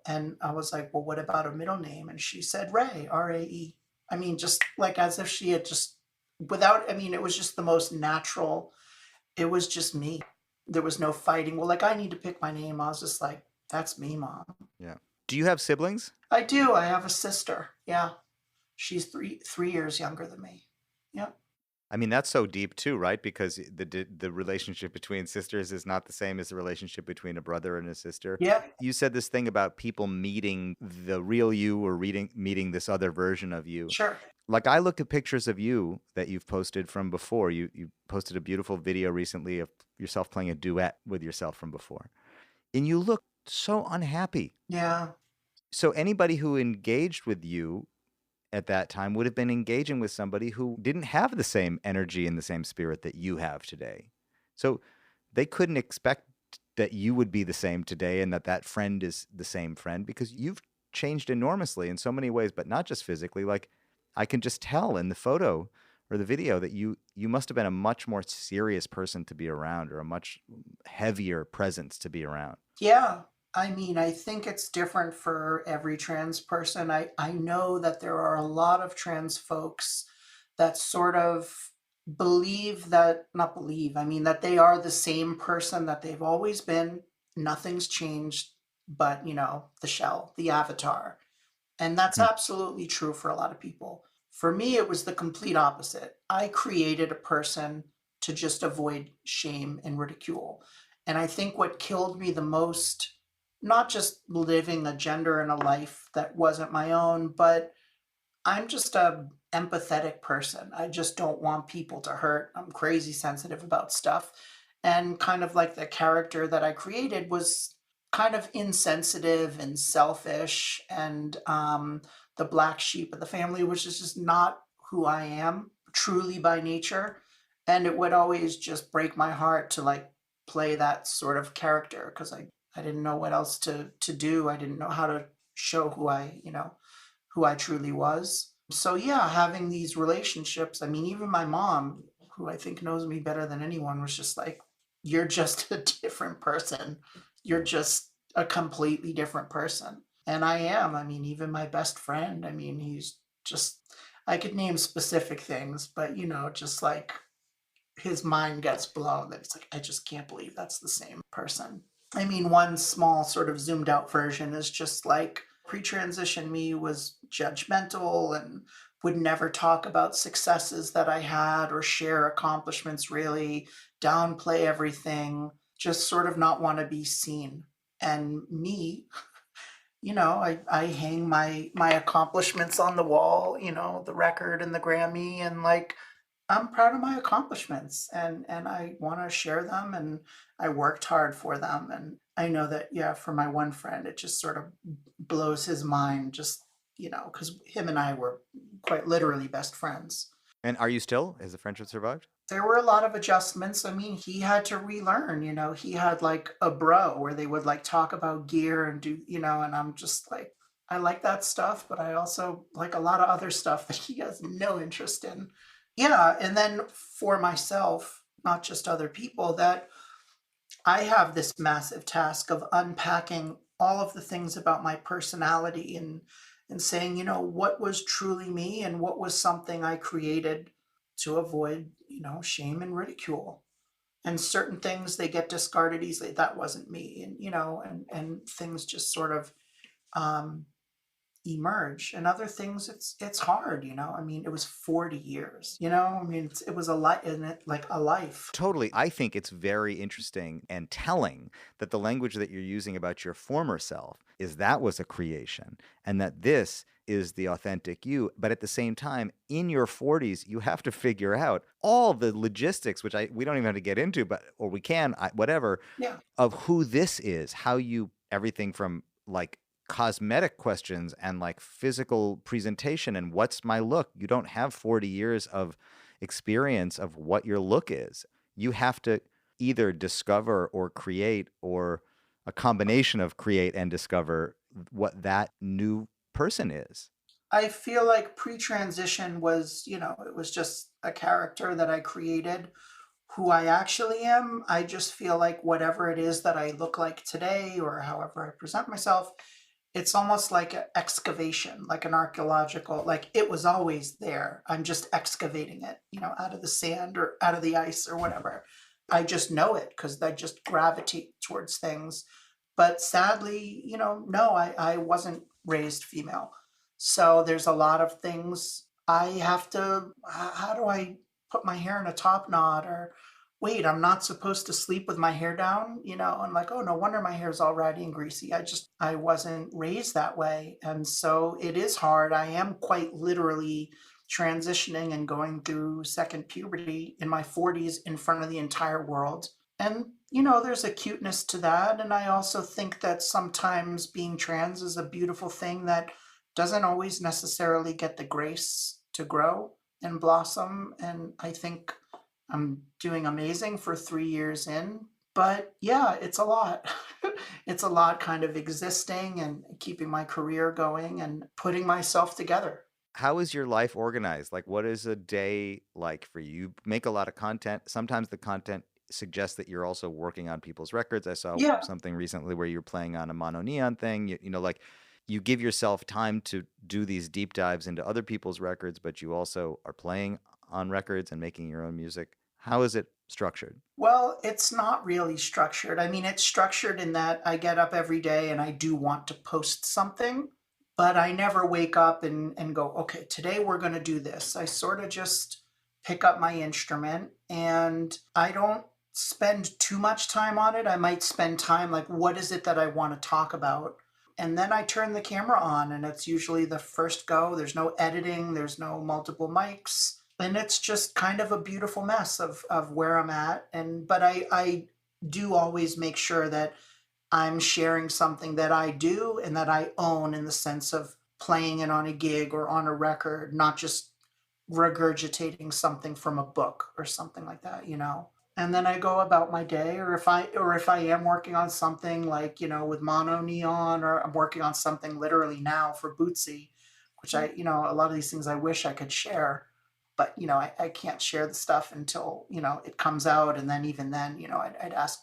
and I was like, well, what about a middle name? And she said Rae, Rae. I mean, just like as if she had just without, I mean, it was just the most natural. It was just me. There was no fighting. Well, like I need to pick my name. I was just like, that's me, mom. Yeah. Do you have siblings? I do. I have a sister. Yeah. She's three years younger than me. Yeah. I mean, that's so deep too, right? Because the relationship between sisters is not the same as the relationship between a brother and a sister. Yeah. You said this thing about people meeting the real you or meeting this other version of you. Sure. Like I look at pictures of you that you've posted from before. You posted a beautiful video recently of yourself playing a duet with yourself from before. And you look so unhappy. Yeah. So anybody who engaged with you at that time would have been engaging with somebody who didn't have the same energy and the same spirit that you have today. So they couldn't expect that you would be the same today and that that friend is the same friend, because you've changed enormously in so many ways, but not just physically. Like, I can just tell in the photo or the video that you must have been a much more serious person to be around, or a much heavier presence to be around. Yeah. I mean, I think it's different for every trans person. I know that there are a lot of trans folks that sort of believe that, not believe, I mean, that they are the same person that they've always been. Nothing's changed but, the shell, the avatar. And that's Hmm. absolutely true for a lot of people. For me, it was the complete opposite. I created a person to just avoid shame and ridicule. And I think what killed me the most, not just living a gender and a life that wasn't my own, but I'm just a empathetic person. I just don't want people to hurt. I'm crazy sensitive about stuff. And kind of like the character that I created was kind of insensitive and selfish and the black sheep of the family, which is just not who I am truly by nature. And it would always just break my heart to like play that sort of character because I didn't know what else to do. I didn't know how to show who I truly was. So yeah, having these relationships, I mean, even my mom, who I think knows me better than anyone, was just like, you're just a different person. You're just a completely different person. And I am. I mean, even my best friend, I mean, he's just, I could name specific things, but just like his mind gets blown that it's like, I just can't believe that's the same person. I mean, one small sort of zoomed out version is just like pre-transition me was judgmental and would never talk about successes that I had or share accomplishments really, downplay everything, just sort of not want to be seen. And me, I hang my accomplishments on the wall, the record and the Grammy, and like I'm proud of my accomplishments and I want to share them and I worked hard for them. And I know that, yeah, for my one friend, it just sort of blows his mind, just, because him and I were quite literally best friends. And are you still? Has the friendship survived? There were a lot of adjustments. I mean, he had to relearn, he had like a bro where they would like talk about gear and do, and I'm just like, I like that stuff, but I also like a lot of other stuff that he has no interest in. Yeah, and then for myself, not just other people, that I have this massive task of unpacking all of the things about my personality and saying, what was truly me and what was something I created to avoid, shame and ridicule. And certain things they get discarded easily. That wasn't me. And and things just sort of um emerge, and other things it's hard. I mean, it was 40 years. I mean, it was a life, in it like a life. Totally. I think it's very interesting and telling that the language that you're using about your former self is that was a creation, and that this is the authentic you. But at the same time, in your 40s, you have to figure out all the logistics, which we don't even have to get into, but or we can, whatever, Yeah. of who this is, how you everything from like cosmetic questions and like physical presentation and what's my look. You don't have 40 years of experience of what your look is. You have to either discover or create, or a combination of create and discover what that new person is. I feel like pre-transition was, it was just a character that I created. Who I actually am, I just feel like whatever it is that I look like today or however I present myself, it's almost like an excavation, like an archaeological, like it was always there. I'm just excavating it, out of the sand or out of the ice or whatever. I just know it because I just gravitate towards things. But sadly, no, I wasn't raised female. So there's a lot of things I have to, how do I put my hair in a top knot, or wait, I'm not supposed to sleep with my hair down, and like, oh, no wonder my hair's all ratty and greasy. I wasn't raised that way. And so it is hard. I am quite literally transitioning and going through second puberty in my 40s in front of the entire world. And there's a cuteness to that. And I also think that sometimes being trans is a beautiful thing that doesn't always necessarily get the grace to grow and blossom. And I think I'm doing amazing for 3 years in. But yeah, it's a lot. It's a lot kind of existing and keeping my career going and putting myself together. How is your life organized? Like, what is a day like for you? You make a lot of content. Sometimes the content suggests that you're also working on people's records. I saw Yeah. something recently where you're playing on a mono neon thing. Like you give yourself time to do these deep dives into other people's records, but you also are playing on records and making your own music. How is it structured? Well, it's not really structured. I mean, it's structured in that I get up every day and I do want to post something, but I never wake up and go, okay, today we're going to do this. I sort of just pick up my instrument and I don't spend too much time on it. I might spend time like, what is it that I want to talk about? And then I turn the camera on and it's usually the first go. There's no editing, there's no multiple mics. And it's just kind of a beautiful mess of where I'm at. But I do always make sure that I'm sharing something that I do and that I own in the sense of playing it on a gig or on a record, not just regurgitating something from a book or something like that. And then I go about my day, or if I am working on something like, with mono neon, or I'm working on something literally now for Bootsy, which a lot of these things I wish I could share, but I can't share the stuff until it comes out, and then even then I'd ask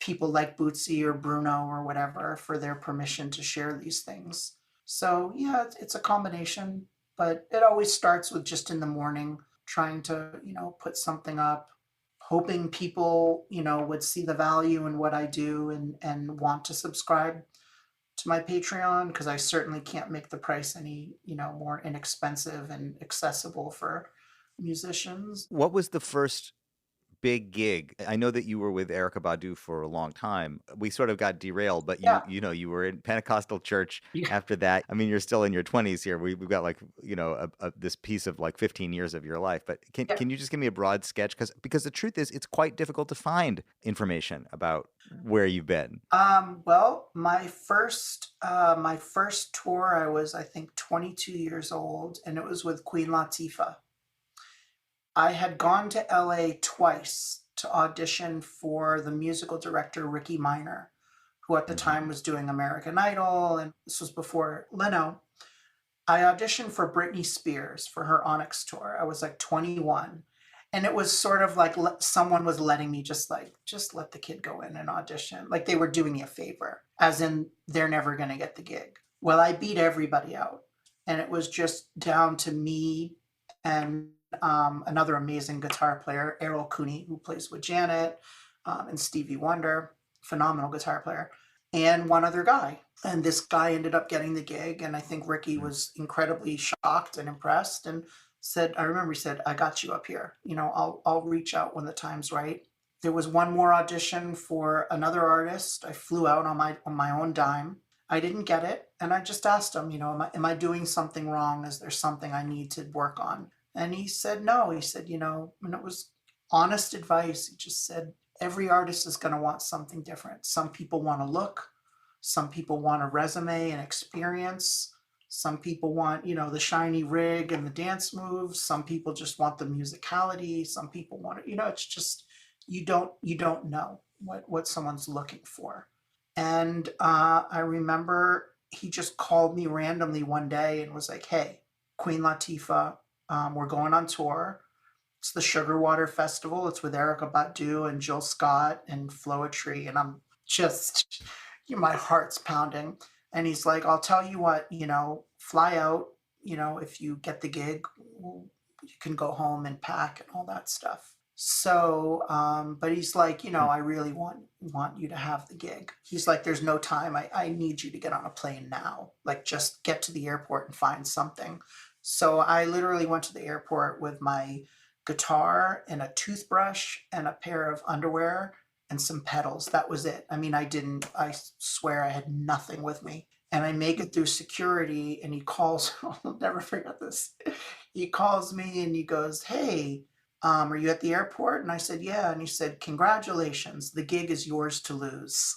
people like Bootsy or Bruno or whatever for their permission to share these things. So yeah, it's a combination, but it always starts with just in the morning trying to put something up, hoping people would see the value in what I do and want to subscribe to my Patreon, because I certainly can't make the price any more inexpensive and accessible for musicians. What was the first big gig? I know that you were with Erica Badu for a long time. We sort of got derailed, but Yeah. you were in Pentecostal church Yeah. after that. I mean, you're still in your 20s here. We've got like, this piece of like 15 years of your life. But Yeah. can you just give me a broad sketch? Because the truth is, it's quite difficult to find information about where you've been. Well, my first tour, I was, I think, 22 years old, and it was with Queen Latifah. I had gone to LA twice to audition for the musical director Ricky Minor, who at the time was doing American Idol, and this was before Leno. I auditioned for Britney Spears for her Onyx tour. I was like 21. And it was sort of like someone was letting me just let the kid go in and audition. Like they were doing me a favor, as in they're never going to get the gig. Well, I beat everybody out. And it was just down to me and another amazing guitar player, Errol Cooney, who plays with Janet, and Stevie Wonder, phenomenal guitar player, and one other guy. And this guy ended up getting the gig, and I think Ricky was incredibly shocked and impressed, and I remember he said, "I got you up here. I'll reach out when the time's right." There was one more audition for another artist. I flew out on my own dime. I didn't get it, and I just asked him, am I doing something wrong? Is there something I need to work on? And he said no. He said, and it was honest advice. He just said, every artist is going to want something different. Some people want to look, some people want a resume and experience. Some people want, the shiny rig and the dance moves. Some people just want the musicality. Some people want it, it's just, you don't know what someone's looking for. And I remember he just called me randomly one day and was like, "Hey, Queen Latifah, we're going on tour. It's the Sugar Water Festival. It's with Erica Badu and Jill Scott and Floetry." And I'm just, my heart's pounding. And he's like, "I'll tell you what, fly out, if you get the gig, you can go home and pack and all that stuff." So, but he's like, "I really want you to have the gig." He's like, "There's no time. I need you to get on a plane now. Like, just get to the airport and find something." So I literally went to the airport with my guitar and a toothbrush and a pair of underwear and some pedals. That was it. I mean, I swear I had nothing with me. And I make it through security, and he calls, I'll never forget this. He calls me and he goes, "Hey, Are you at the airport? And I said, yeah. And he said, congratulations, the gig is yours to lose.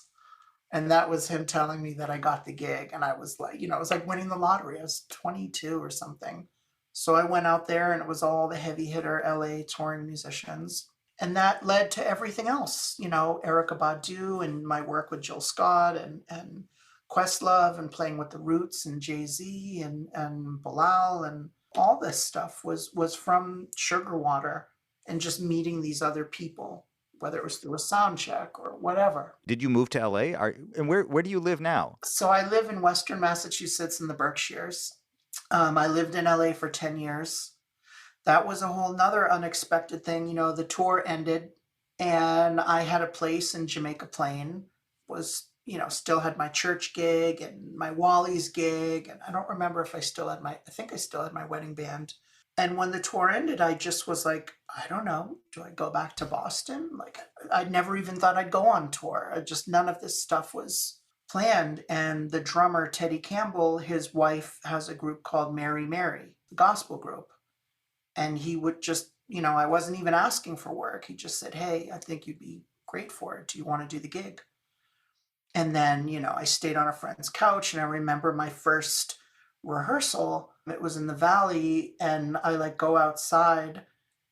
And that was him telling me that I got the gig. And I was like, it was like winning the lottery. I was 22 or something. So I went out there and it was all the heavy hitter LA touring musicians. And that led to everything else, Erica Badu and my work with Jill Scott and Questlove and playing with the Roots and Jay-Z and Bilal and all this stuff was from Sugar Water and just meeting these other people, whether it was through a sound check or whatever. Did you move to LA? And where do you live now? So I live in Western Massachusetts in the Berkshires. I lived in LA for 10 years. That was a whole nother unexpected thing. The tour ended and I had a place in Jamaica Plain, still had my church gig and my Wally's gig. And I don't remember if I think I still had my wedding band. And when the tour ended, I just was like, I don't know, do I go back to Boston? Like, I'd never even thought I'd go on tour. None of this stuff was planned. And the drummer, Teddy Campbell, his wife has a group called Mary Mary, the gospel group. And he would just, I wasn't even asking for work. He just said, hey, I think you'd be great for it. Do you want to do the gig? And then, I stayed on a friend's couch and I remember my first rehearsal. It was in the Valley and I go outside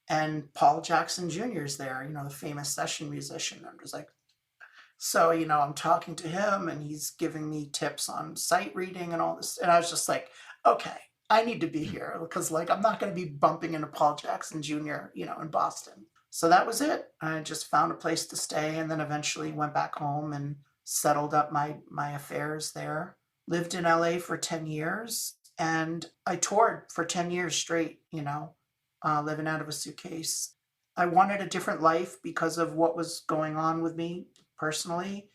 and Paul Jackson Jr. is there, the famous session musician. I'm just like, so, I'm talking to him and he's giving me tips on sight reading and all this. And I was just like, okay, I need to be here because I'm not going to be bumping into Paul Jackson Jr., in Boston. So that was it. I just found a place to stay and then eventually went back home and settled up my affairs there. Lived in LA for 10 years and I toured for 10 years straight, living out of a suitcase. I wanted a different life because of what was going on with me personally.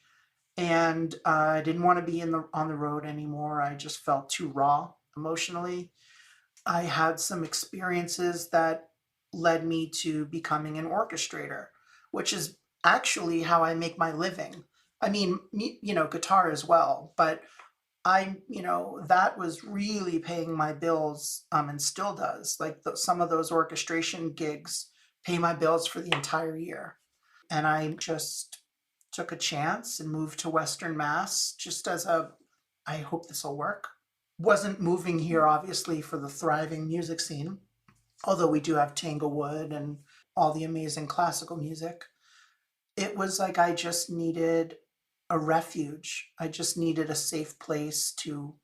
And I didn't want to be on the road anymore. I just felt too raw emotionally. I had some experiences that led me to becoming an orchestrator, which is actually how I make my living. I mean, guitar as well, but that was really paying my bills, and still does. Some of those orchestration gigs pay my bills for the entire year. And I just took a chance and moved to Western Mass just as I hope this will work. Wasn't moving here, obviously, for the thriving music scene, although we do have Tanglewood and all the amazing classical music. It was like I just needed a refuge. I just needed a safe place to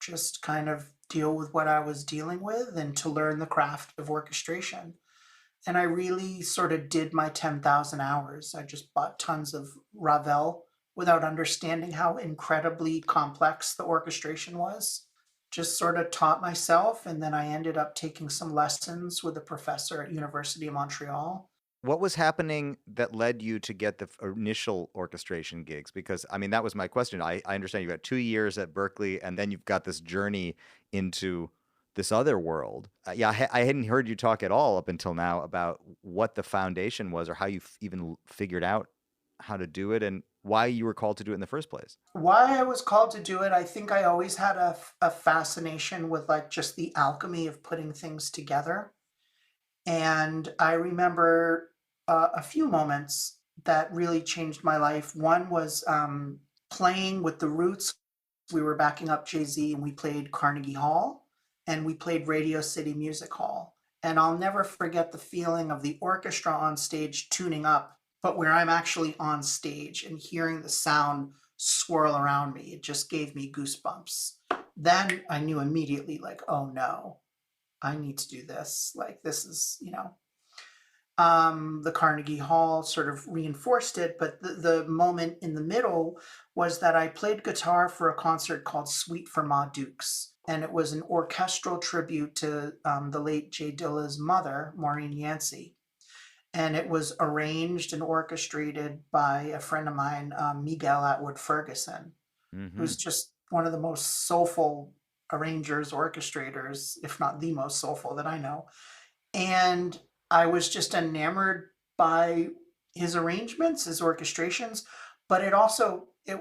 just kind of deal with what I was dealing with and to learn the craft of orchestration. And I really sort of did my 10,000 hours. I just bought tons of Ravel without understanding how incredibly complex the orchestration was. Just sort of taught myself, and then I ended up taking some lessons with a professor at University of Montreal. What was happening that led you to get the initial orchestration gigs? Because, I mean, that was my question. I understand you got 2 years at Berklee, and then you've got this journey into this other world. I hadn't heard you talk at all up until now about what the foundation was or how you even figured out how to do it and why you were called to do it in the first place. Why I was called to do it, I think I always had a fascination with just the alchemy of putting things together. And I remember a few moments that really changed my life. One was playing with the Roots. We were backing up Jay-Z and we played Carnegie Hall and we played Radio City Music Hall. And I'll never forget the feeling of the orchestra on stage tuning up, but where I'm actually on stage and hearing the sound swirl around me. It just gave me goosebumps. Then I knew immediately, oh no, I need to do this. This is, the Carnegie Hall sort of reinforced it. But the moment in the middle was that I played guitar for a concert called Suite for Ma Dukes. And it was an orchestral tribute to the late Jay Dilla's mother, Maureen Yancey. And it was arranged and orchestrated by a friend of mine, Miguel Atwood Ferguson, who's just one of the most soulful arrangers, orchestrators, if not the most soulful that I know. And I was just enamored by his arrangements, his orchestrations, but it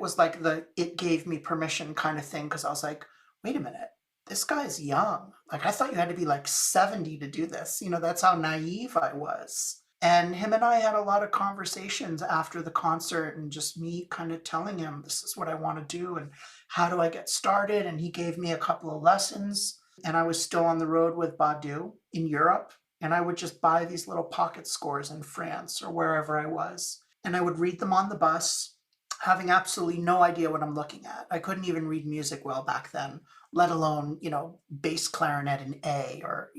was like it gave me permission kind of thing, because I was like, wait a minute, this guy's young. Like, I thought you had to be like 70 to do this. That's how naive I was. And him and I had a lot of conversations after the concert, and just me kind of telling him, this is what I want to do and how do I get started. And he gave me a couple of lessons. And I was still on the road with Badu in Europe. And I would just buy these little pocket scores in France or wherever I was. And I would read them on the bus, having absolutely no idea what I'm looking at. I couldn't even read music well back then, let alone, bass clarinet in A, or,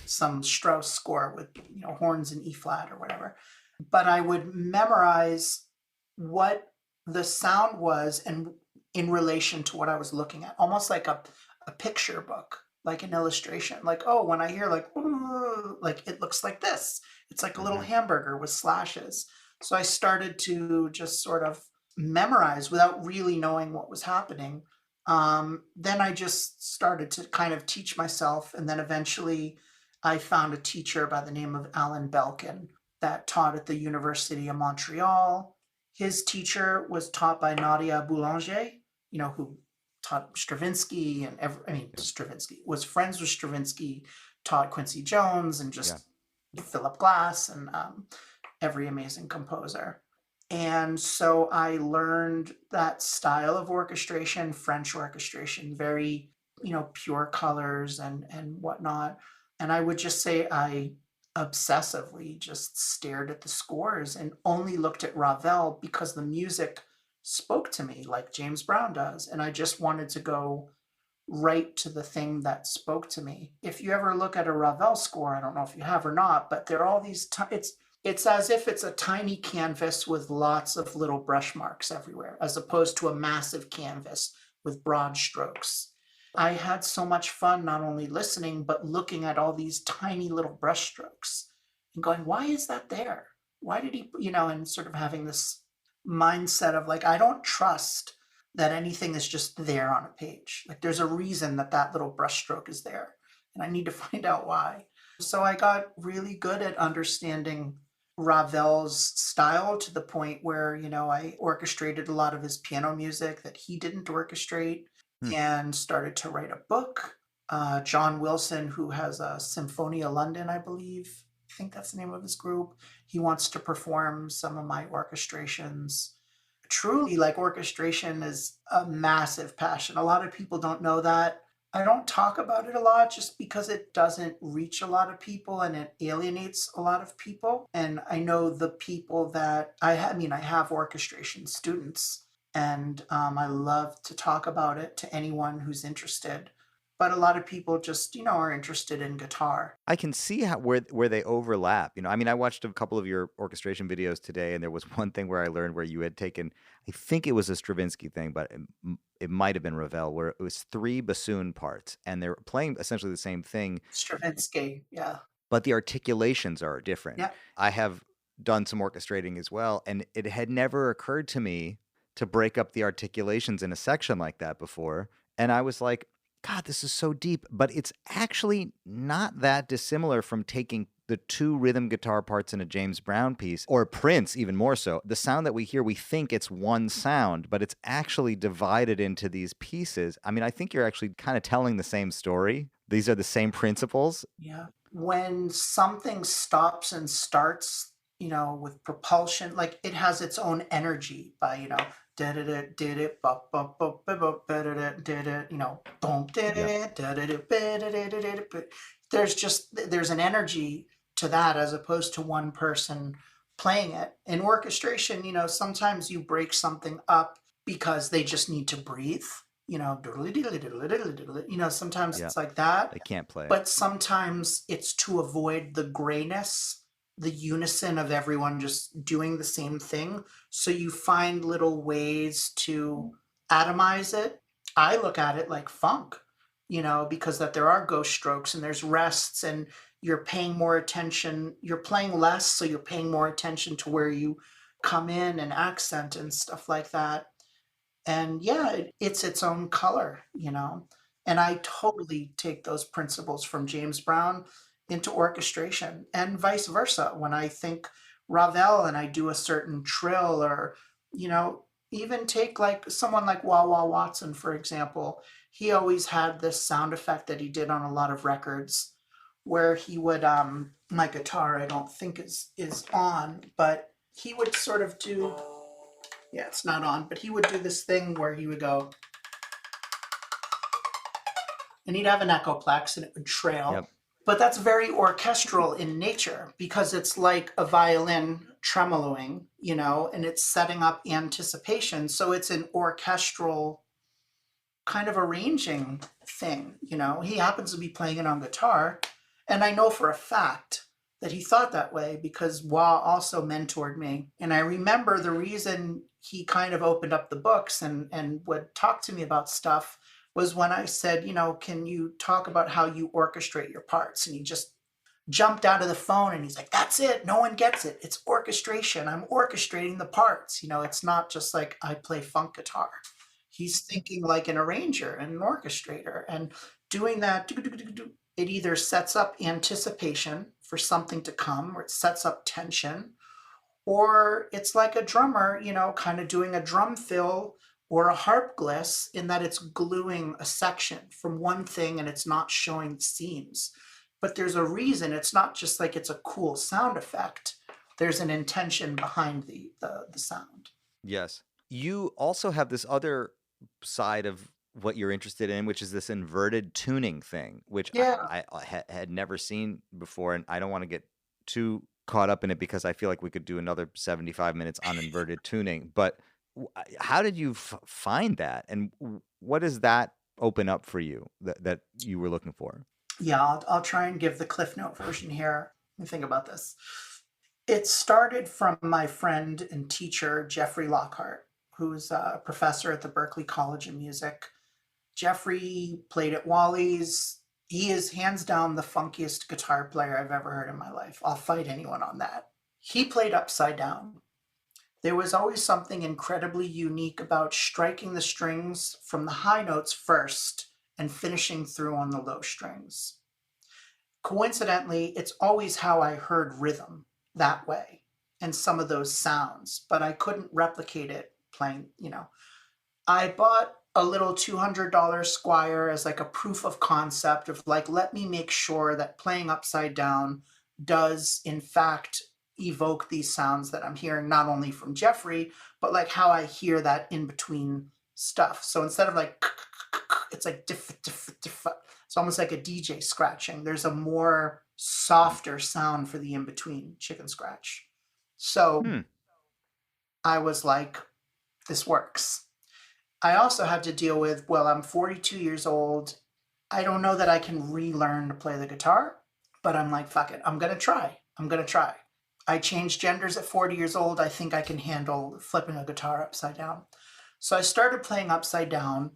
some Strauss score with, horns in E flat or whatever. But I would memorize what the sound was and in relation to what I was looking at, almost like a picture book, like an illustration. Like, oh, when I hear like, ooh, like it looks like this. It's like a little hamburger with slashes. So I started to just sort of memorize without really knowing what was happening. Then I just started to kind of teach myself. And then eventually I found a teacher by the name of Alan Belkin that taught at the University of Montreal. His teacher was taught by Nadia Boulanger, who taught Stravinsky, and Stravinsky was friends with Stravinsky, taught Quincy Jones, and just Philip Glass, and every amazing composer. And so I learned that style of orchestration, French orchestration, very, pure colors and whatnot. And I would just say I obsessively just stared at the scores and only looked at Ravel because the music spoke to me like James Brown does. And I just wanted to go right to the thing that spoke to me. If you ever look at a Ravel score, I don't know if you have or not, but there are all these, it's as if it's a tiny canvas with lots of little brush marks everywhere, as opposed to a massive canvas with broad strokes. I had so much fun not only listening, but looking at all these tiny little brush strokes and going, why is that there? Why did he, and sort of having this mindset of like, I don't trust that anything is just there on a page. Like, there's a reason that little brush stroke is there, and I need to find out why. So I got really good at understanding Ravel's style to the point where, I orchestrated a lot of his piano music that he didn't orchestrate, and started to write a book. John Wilson, who has a Symphonia London, I believe, I think that's the name of his group, he wants to perform some of my orchestrations. Truly, like, orchestration is a massive passion. A lot of people don't know that. I don't talk about it a lot just because it doesn't reach a lot of people and it alienates a lot of people. And I know the people that I have orchestration students, and I love to talk about it to anyone who's interested. But a lot of people just, are interested in guitar. I can see where they overlap. I watched a couple of your orchestration videos today, and there was one thing where I learned where you had taken, I think it was a Stravinsky thing, but it might have been Ravel, where it was 3 bassoon parts, and they're playing essentially the same thing. Stravinsky, yeah. But the articulations are different. Yeah. I have done some orchestrating as well, and it had never occurred to me to break up the articulations in a section like that before. And I was like, God, this is so deep. But it's actually not that dissimilar from taking the 2 rhythm guitar parts in a James Brown piece, or Prince even more so. The sound that we hear, we think it's one sound, but it's actually divided into these pieces. I think you're actually kind of telling the same story. These are the same principles. Yeah. When something stops and starts, with propulsion, like, it has its own energy by, there's an energy to that as opposed to one person playing it. In orchestration, sometimes you break something up because they just need to breathe. Sometimes it's like that. They can't play. But sometimes it's to avoid the grayness, the unison of everyone just doing the same thing. So you find little ways to atomize it. I look at it like funk, because that there are ghost strokes and there's rests, and you're paying more attention. You're playing less, so you're paying more attention to where you come in and accent and stuff like that. And yeah, it's its own color, And I totally take those principles from James Brown into orchestration, and vice versa. When I think Ravel and I do a certain trill, or, even take like someone like Wah Wah Watson, for example. he always had this sound effect that he did on a lot of records where he would my guitar I don't think is on, but he would sort of do, yeah, it's not on, but he would do this thing where he would go, and he'd have an echoplex and it would trail. Yep. But that's very orchestral in nature because it's like a violin tremoloing, you know, and it's setting up anticipation. So it's an orchestral kind of arranging thing, you know. He happens to be playing it on guitar. And I know for a fact that he thought that way because Wah also mentored me. And I remember the reason he kind of opened up the books and would talk to me about stuff was when I said, you know, can you talk about how you orchestrate your parts? And he just jumped out of the phone and he's like, that's it. No one gets it. It's orchestration. I'm orchestrating the parts. You know, it's not just like I play funk guitar. He's thinking like an arranger and an orchestrator and doing that. It either sets up anticipation for something to come or it sets up tension, or it's like a drummer, you know, kind of doing a drum fill or a harp gliss in that it's gluing a section from one thing and it's not showing the seams. But there's a reason. It's not just like it's a cool sound effect. There's an intention behind the sound. Yes. You also have this other side of what you're interested in, which is this inverted tuning thing, which Yeah. I had never seen before. And I don't want to get too caught up in it because I feel like we could do another 75 minutes on inverted tuning. But how did you find that? And what does that open up for you that you were looking for? Yeah, I'll try and give the Cliff Note version here. Let me think about this. It started from my friend and teacher, Jeffrey Lockhart, who's a professor at the Berklee College of Music. Jeffrey played at Wally's. He is hands down the funkiest guitar player I've ever heard in my life. I'll fight anyone on that. He played upside down. There was always something incredibly unique about striking the strings from the high notes first and finishing through on the low strings. Coincidentally, it's always how I heard rhythm that way and some of those sounds, but I couldn't replicate it playing, you know. I bought a little $200 Squire as like a proof of concept of like, let me make sure that playing upside down does in fact evoke these sounds that I'm hearing not only from Jeffrey, but like how I hear that in between stuff. So instead of like, it's like diff, diff, diff, it's almost like a DJ scratching. There's a more softer sound for the in-between chicken scratch. So I was like, this works. I also had to deal with, well, I'm 42 years old. I don't know that I can relearn to play the guitar, but I'm like, fuck it. I'm going to try. I changed genders at 40 years old. I think I can handle flipping a guitar upside down. So I started playing upside down,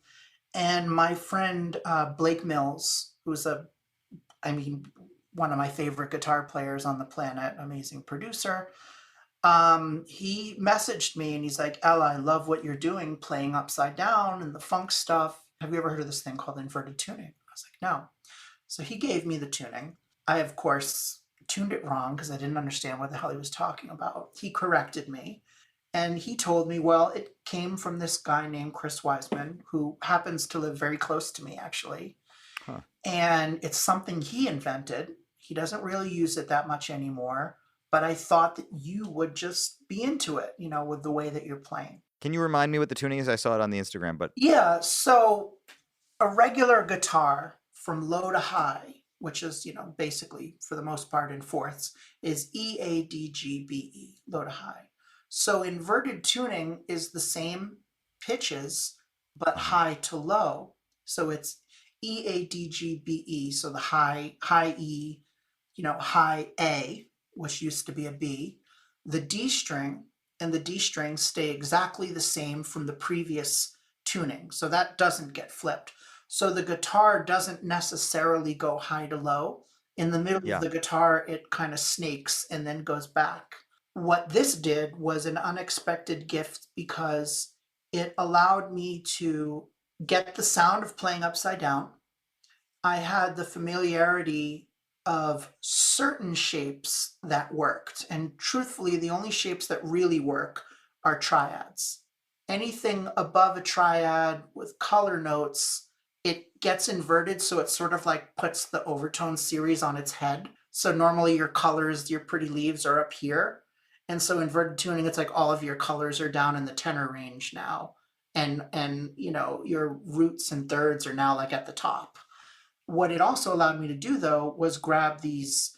and my friend Blake Mills, who's one of my favorite guitar players on the planet, amazing producer, he messaged me and he's like, Ella, I love what you're doing playing upside down and the funk stuff. Have you ever heard of this thing called inverted tuning? I was like, no. So he gave me the tuning. I, of course, tuned it wrong because I didn't understand what the hell he was talking about. He corrected me and he told me, well, it came from this guy named Chris Wiseman, who happens to live very close to me, actually. Huh. And it's something he invented. He doesn't really use it that much anymore. But I thought that you would just be into it, you know, with the way that you're playing. Can you remind me what the tuning is? I saw it on the Instagram, but... Yeah, so a regular guitar from low to high, which is, you know, basically for the most part in fourths, is E, A, D, G, B, E, low to high. So inverted tuning is the same pitches, but high to low. So it's E, A, D, G, B, E. So the high E, you know, high A, which used to be a B, the D string and the D string stay exactly the same from the previous tuning. So that doesn't get flipped. So the guitar doesn't necessarily go high to low. In the middle of the guitar, it kind of snakes and then goes back. What this did was an unexpected gift because it allowed me to get the sound of playing upside down. I had the familiarity of certain shapes that worked. And truthfully, the only shapes that really work are triads. Anything above a triad with color notes it gets inverted, so it sort of like puts the overtone series on its head. So normally your colors, your pretty leaves are up here. And so inverted tuning, it's like all of your colors are down in the tenor range now. And you know, your roots and thirds are now like at the top. What it also allowed me to do though was grab these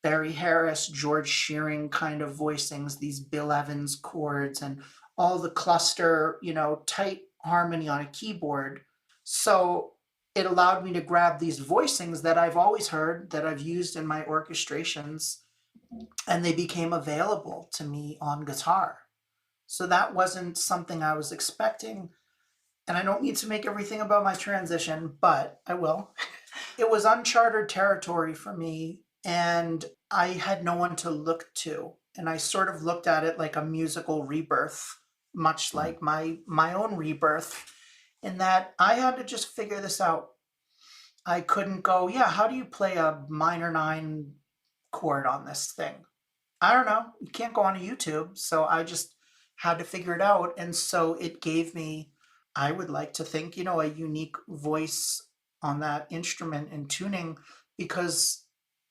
Barry Harris, George Shearing kind of voicings, these Bill Evans chords, and all the cluster, you know, tight harmony on a keyboard. So it allowed me to grab these voicings that I've always heard, that I've used in my orchestrations, and they became available to me on guitar. So that wasn't something I was expecting. And I don't need to make everything about my transition, but I will. It was uncharted territory for me, and I had no one to look to. And I sort of looked at it like a musical rebirth, much like my own rebirth, in that I had to just figure this out. I couldn't go, yeah, how do you play a minor 9 chord on this thing? I don't know. You can't go on YouTube. So I just had to figure it out. And so it gave me, I would like to think, you know, a unique voice on that instrument and tuning, because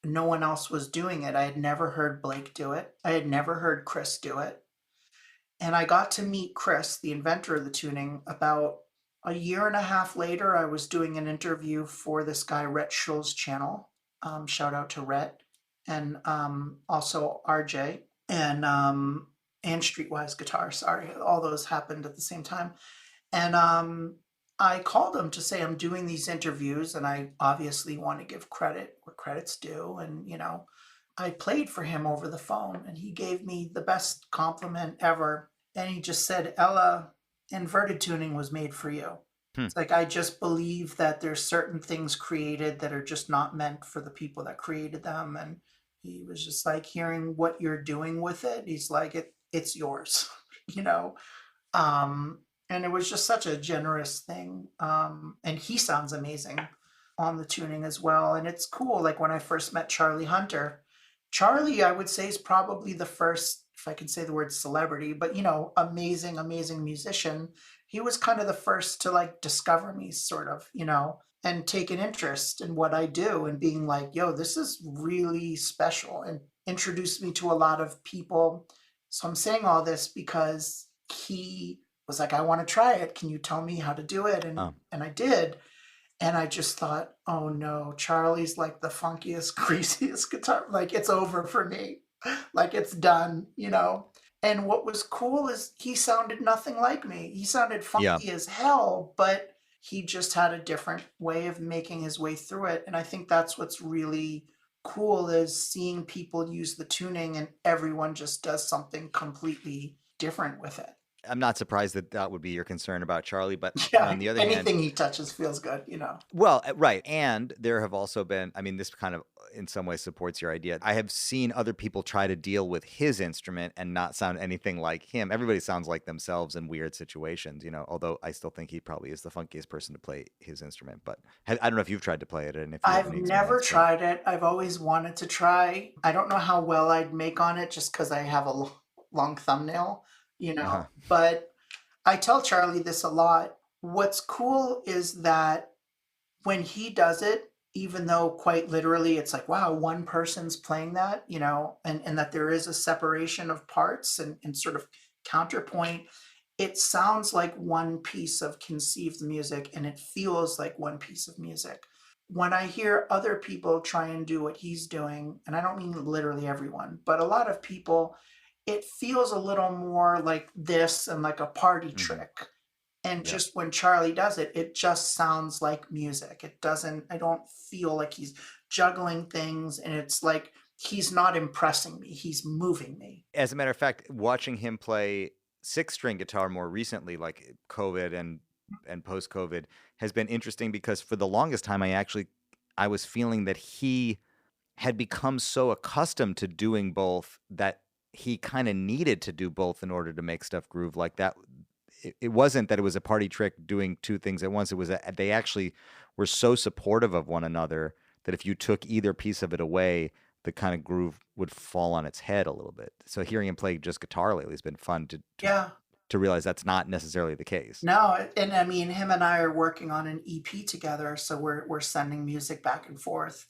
no one else was doing it. I had never heard Blake do it. I had never heard Chris do it. And I got to meet Chris, the inventor of the tuning, about a year and a half later. I was doing an interview for this guy, Rhett Schull's channel. Shout out to Rhett. And also RJ and Streetwise Guitar. Sorry, all those happened at the same time. And I called him to say I'm doing these interviews, and I obviously want to give credit where credit's due. And you know, I played for him over the phone, and he gave me the best compliment ever. And he just said, "Ella, inverted tuning was made for you." It's like, I just believe that there's certain things created that are just not meant for the people that created them. And he was just like, hearing what you're doing with it, he's like, it's yours, you know. And it was just such a generous thing. And he sounds amazing on the tuning as well. And it's cool. Like when I first met Charlie Hunter, Charlie, I would say, is probably the first, if I can say the word celebrity, but you know, amazing, amazing musician. He was kind of the first to like discover me, sort of, you know, and take an interest in what I do, and being like, yo, this is really special, and introduced me to a lot of people. So I'm saying all this because he was like, I want to try it. Can you tell me how to do it? And I did. And I just thought, oh no, Charlie's like the funkiest, greasiest guitar. Like, it's over for me. Like, it's done, you know? And what was cool is he sounded nothing like me. He sounded funky as hell, but he just had a different way of making his way through it. And I think that's what's really cool, is seeing people use the tuning and everyone just does something completely different with it. I'm not surprised that that would be your concern about Charlie, but Yeah, on the other anything hand, he touches feels good, you know. Well, right. And there have also been, I mean, this kind of in some ways supports your idea. I have seen other people try to deal with his instrument and not sound anything like him. Everybody sounds like themselves in weird situations, you know, although I still think he probably is the funkiest person to play his instrument. But I don't know if you've tried to play it, and if you have I've any never experience, tried it. I've always wanted to try. I don't know how well I'd make on it, just because I have a long thumbnail, you know. But I tell Charlie this a lot. What's cool is that when he does it, even though quite literally it's like, wow, one person's playing that, you know, and that there is a separation of parts and sort of counterpoint, it sounds like one piece of conceived music, and it feels like one piece of music. When I hear other people try and do what he's doing, and I don't mean literally everyone, but a lot of people, it feels a little more like this and like a party trick. And just when Charlie does it, it just sounds like music. It doesn't, I don't feel like he's juggling things, and it's like he's not impressing me, he's moving me. As a matter of fact, watching him play 6-string guitar more recently, like COVID and post-COVID, has been interesting, because for the longest time I was feeling that he had become so accustomed to doing both that he kind of needed to do both in order to make stuff groove like that. It wasn't that it was a party trick doing two things at once. It was that they actually were so supportive of one another that if you took either piece of it away, the kind of groove would fall on its head a little bit. So hearing him play just guitar lately has been fun to Yeah. to realize that's not necessarily the case. No, and I mean, him and I are working on an EP together, so we're sending music back and forth.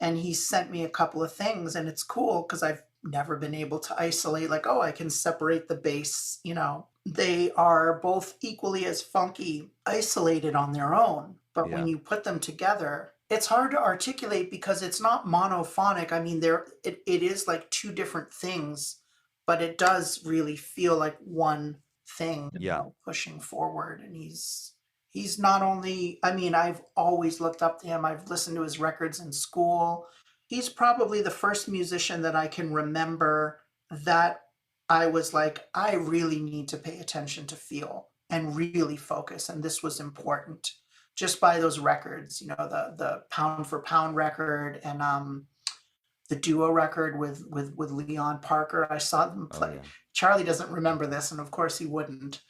And he sent me a couple of things, and it's cool because I've never been able to isolate, like, oh, I can separate the bass, you know. They are both equally as funky, isolated on their own, but when Yeah. you put them together, it's hard to articulate because it's not monophonic. I mean, it is like two different things, but it does really feel like one thing, you Yeah. know, pushing forward. And he's not only, I mean, I've always looked up to him. I've listened to his records in school. He's probably the first musician that I can remember that I was like, I really need to pay attention to feel and really focus. And this was important just by those records, you know, the pound for pound record and the duo record with Leon Parker. I saw them Oh play. yeah. Charlie doesn't remember this, and of course he wouldn't.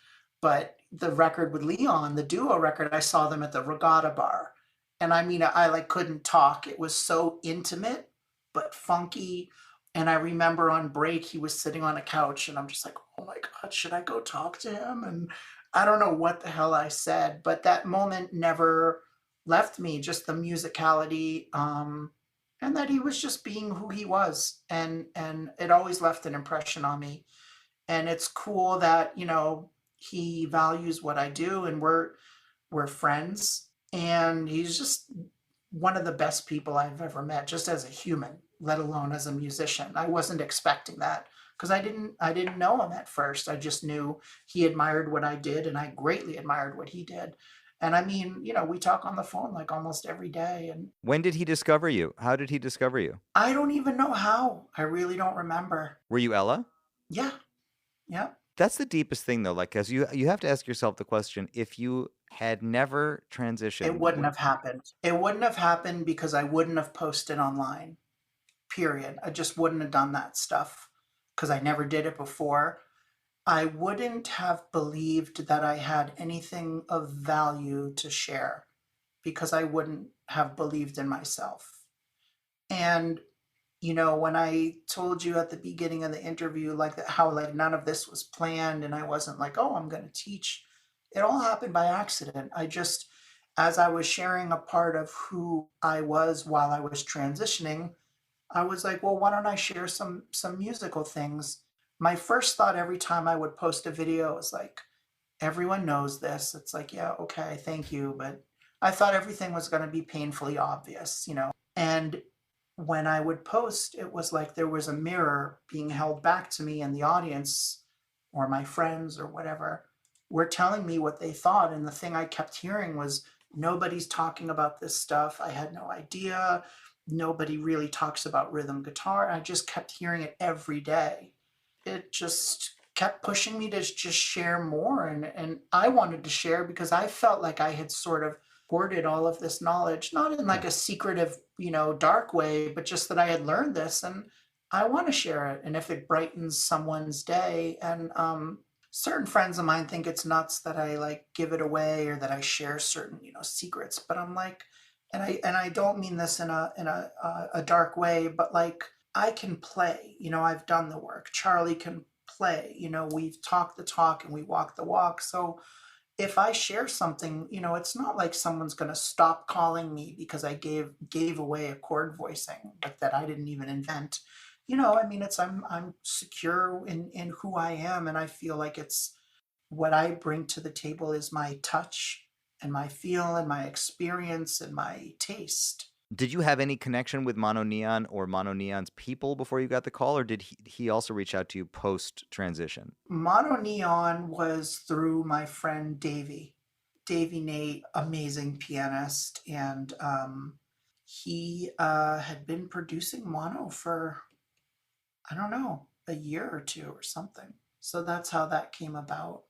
But the record with Leon, the duo record, I saw them at the Regatta Bar, and I mean, I like couldn't talk. It was so intimate but funky. And I remember on break he was sitting on a couch, and I'm just like, oh my god, should I go talk to him? And I don't know what the hell I said, but that moment never left me. Just the musicality. And that he was just being who he was, and it always left an impression on me. And it's cool that, you know, he values what I do, and we're friends, and he's just one of the best people I've ever met, just as a human, let alone as a musician. I wasn't expecting that because I didn't know him at first. I just knew he admired what I did, and I greatly admired what he did. And I mean, you know, we talk on the phone like almost every day. And When did he discover you? How did he discover you? I don't even know how. I really don't remember. Were you Ella? Yeah. Yeah. That's the deepest thing though, like, because you have to ask yourself the question, if you had never It transitioned, wouldn't have happened. It wouldn't have happened because I wouldn't have posted online, period. I just wouldn't have done that stuff because I never did it before. I wouldn't have believed that I had anything of value to share because I wouldn't have believed in myself. And you know, when I told you at the beginning of the interview, like that, how like none of this was planned, and I wasn't like, oh, I'm going to teach. It all happened by accident. I just, as I was sharing a part of who I was while I was transitioning, I was like, well, why don't I share some musical things? My first thought every time I would post a video was like, everyone knows this. It's like, yeah, okay, thank you, but I thought everything was going to be painfully obvious, you know. And when I would post, it was like there was a mirror being held back to me, and the audience or my friends or whatever were telling me what they thought. And the thing I kept hearing was, nobody's talking about this stuff. I had no idea. Nobody really talks about rhythm guitar. I just kept hearing it every day. It just kept pushing me to just share more. And I wanted to share because I felt like I had sort of hoarded all of this knowledge, not in like a secretive, you know, dark way, but just that I had learned this and I want to share it. And if it brightens someone's day, and certain friends of mine think it's nuts that I like give it away or that I share certain, you know, secrets, but I'm like, and I don't mean this in a dark way, but like I can play, you know, I've done the work. Charlie can play, you know, we've talked the talk and we walk the walk. So if I share something, you know, it's not like someone's going to stop calling me because I gave away a chord voicing like that I didn't even invent. You know, I mean, it's I'm secure in who I am, and I feel like it's what I bring to the table is my touch and my feel and my experience and my taste. did you have any connection with Mono Neon or Mono Neon's people before you got the call, or did he also reach out to you post transition? Mono Neon was through my friend Davey Nate, amazing pianist, and he had been producing mono for, I don't know, a year or two or something. So that's how that came about.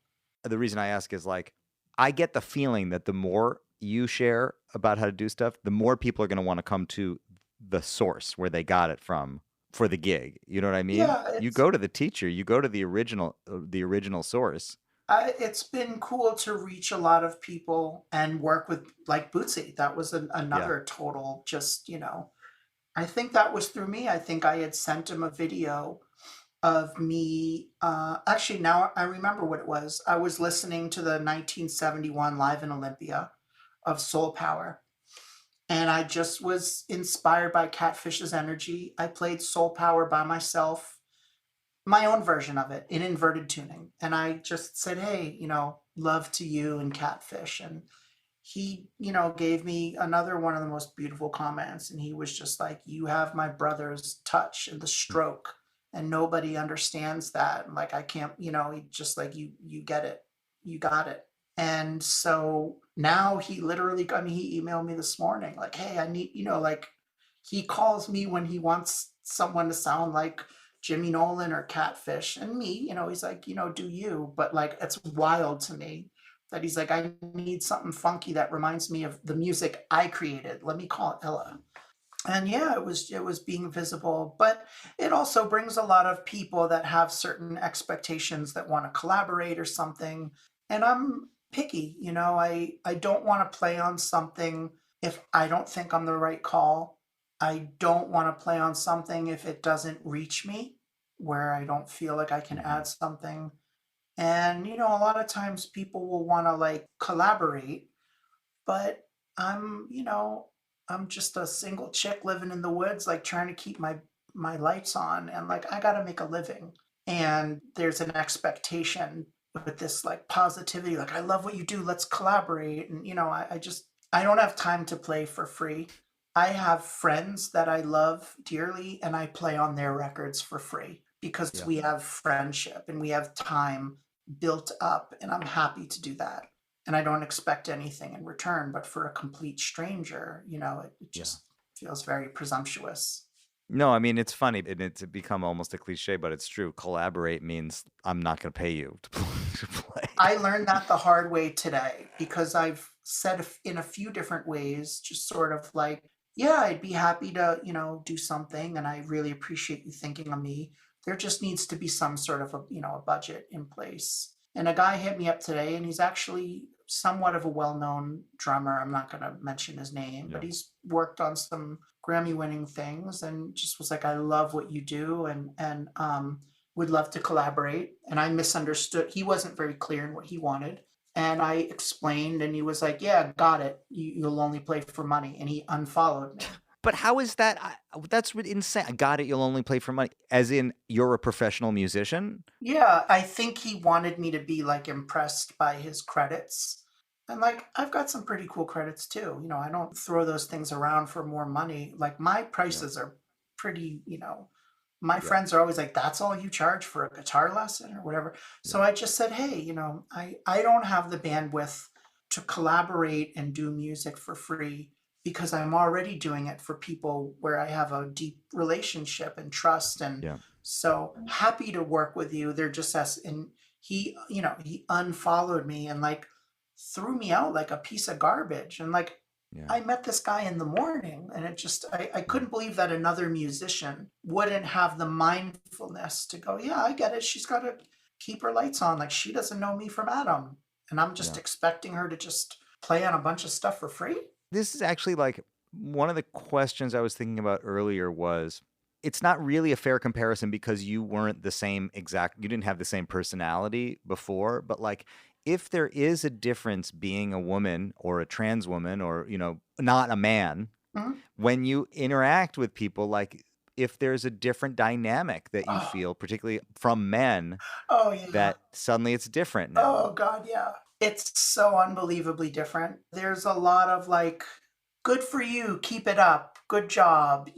The reason I ask is like, I get the feeling that the more you share about how to do stuff, the more people are going to want to come to the source where they got it from for the gig. You know what I mean? Yeah, You go to the teacher, you go to the original source. it's been cool to reach a lot of people and work with like Bootsy. That was Yeah. another total just, you know, I think that was through me. I think I had sent him a video of me. Actually, now I remember what it was. I was listening to the 1971 Live in Olympia of Soul Power, and I just was inspired by Catfish's energy. I played Soul Power by myself, my own version of it in inverted tuning. And I just said, hey, love to you and Catfish. And he, gave me another one of the most beautiful comments. And he was just like, you have my brother's touch and the stroke. And nobody understands that. And like, I can't, he just like, you get it. You got it. And so now he literally, I mean, he emailed me this morning, like, hey, I need, like he calls me when he wants someone to sound like Jimmy Nolan or Catfish. And me, he's like, do you? But like, it's wild to me that he's like, I need something funky that reminds me of the music I created. Let me call it Ella. And yeah, it was being visible, but it also brings a lot of people that have certain expectations that want to collaborate or something. And I'm picky, I don't want to play on something if I don't think I'm the right call. I don't want to play on something if it doesn't reach me, where I don't feel like I can add something. And a lot of times people will want to like collaborate, but I'm just a single chick living in the woods, like trying to keep my lights on, and like I got to make a living. And there's an expectation with this like positivity, like I love what you do, let's collaborate. And I don't have time to play for free. I have friends that I love dearly, and I play on their records for free because Yeah. we have friendship and we have time built up, and I'm happy to do that. And I don't expect anything in return. But for a complete stranger, it just feels very presumptuous. No, I mean, it's funny, and it's become almost a cliche, but it's true. Collaborate means I'm not going to pay you to play. I learned that the hard way today because I've said in a few different ways, just sort of like, yeah, I'd be happy to, do something. And I really appreciate you thinking of me. There just needs to be some sort of a budget in place. And a guy hit me up today, and he's actually somewhat of a well-known drummer. I'm not going to mention his name, but he's worked on some Grammy-winning things, and just was like, I love what you do, and would love to collaborate. And I misunderstood. He wasn't very clear in what he wanted. And I explained, and he was like, yeah, got it. You'll only play for money. And he unfollowed me. But how is that? That's insane. I got it. You'll only play for money. As in, you're a professional musician? Yeah, I think he wanted me to be like impressed by his credits. And like, I've got some pretty cool credits too. I don't throw those things around for more money. Like, my prices are pretty, my friends are always like, that's all you charge for a guitar lesson or whatever. So I just said, hey, I don't have the bandwidth to collaborate and do music for free because I'm already doing it for people where I have a deep relationship and trust. And so happy to work with you. They're just us. And he unfollowed me and like threw me out like a piece of garbage. And like, I met this guy in the morning, and it just, I couldn't believe that another musician wouldn't have the mindfulness to go, yeah, I get it. She's got to keep her lights on. Like, she doesn't know me from Adam. And I'm just expecting her to just play on a bunch of stuff for free. This is actually like one of the questions I was thinking about earlier was, it's not really a fair comparison because you weren't the same you didn't have the same personality before, but like, if there is a difference being a woman or a trans woman or, not a man, when you interact with people, like if there's a different dynamic that you feel, particularly from men, that suddenly it's different now. Oh, God, yeah. It's so unbelievably different. There's a lot of like, good for you, keep it up, good job,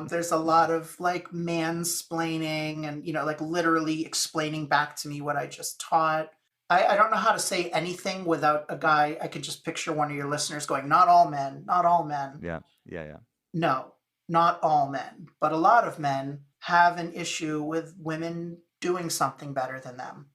There's a lot of like mansplaining and, like literally explaining back to me what I just taught. I don't know how to say anything without a guy. I could just picture one of your listeners going, not all men, not all men. Yeah. No, not all men, but a lot of men have an issue with women doing something better than them.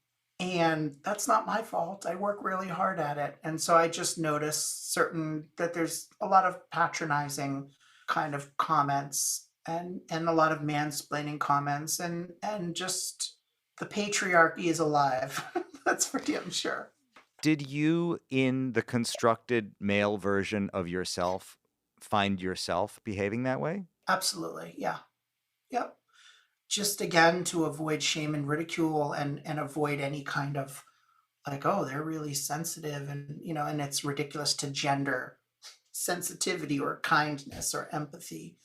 And that's not my fault. I work really hard at it. And so I just noticed that there's a lot of patronizing kind of comments and a lot of mansplaining comments and just the patriarchy is alive. That's for damn sure. Did you, in the constructed male version of yourself, find yourself behaving that way? Absolutely. Yeah. Yep. just again to avoid shame and ridicule and avoid any kind of like, oh, they're really sensitive and and it's ridiculous to gender sensitivity or kindness or empathy.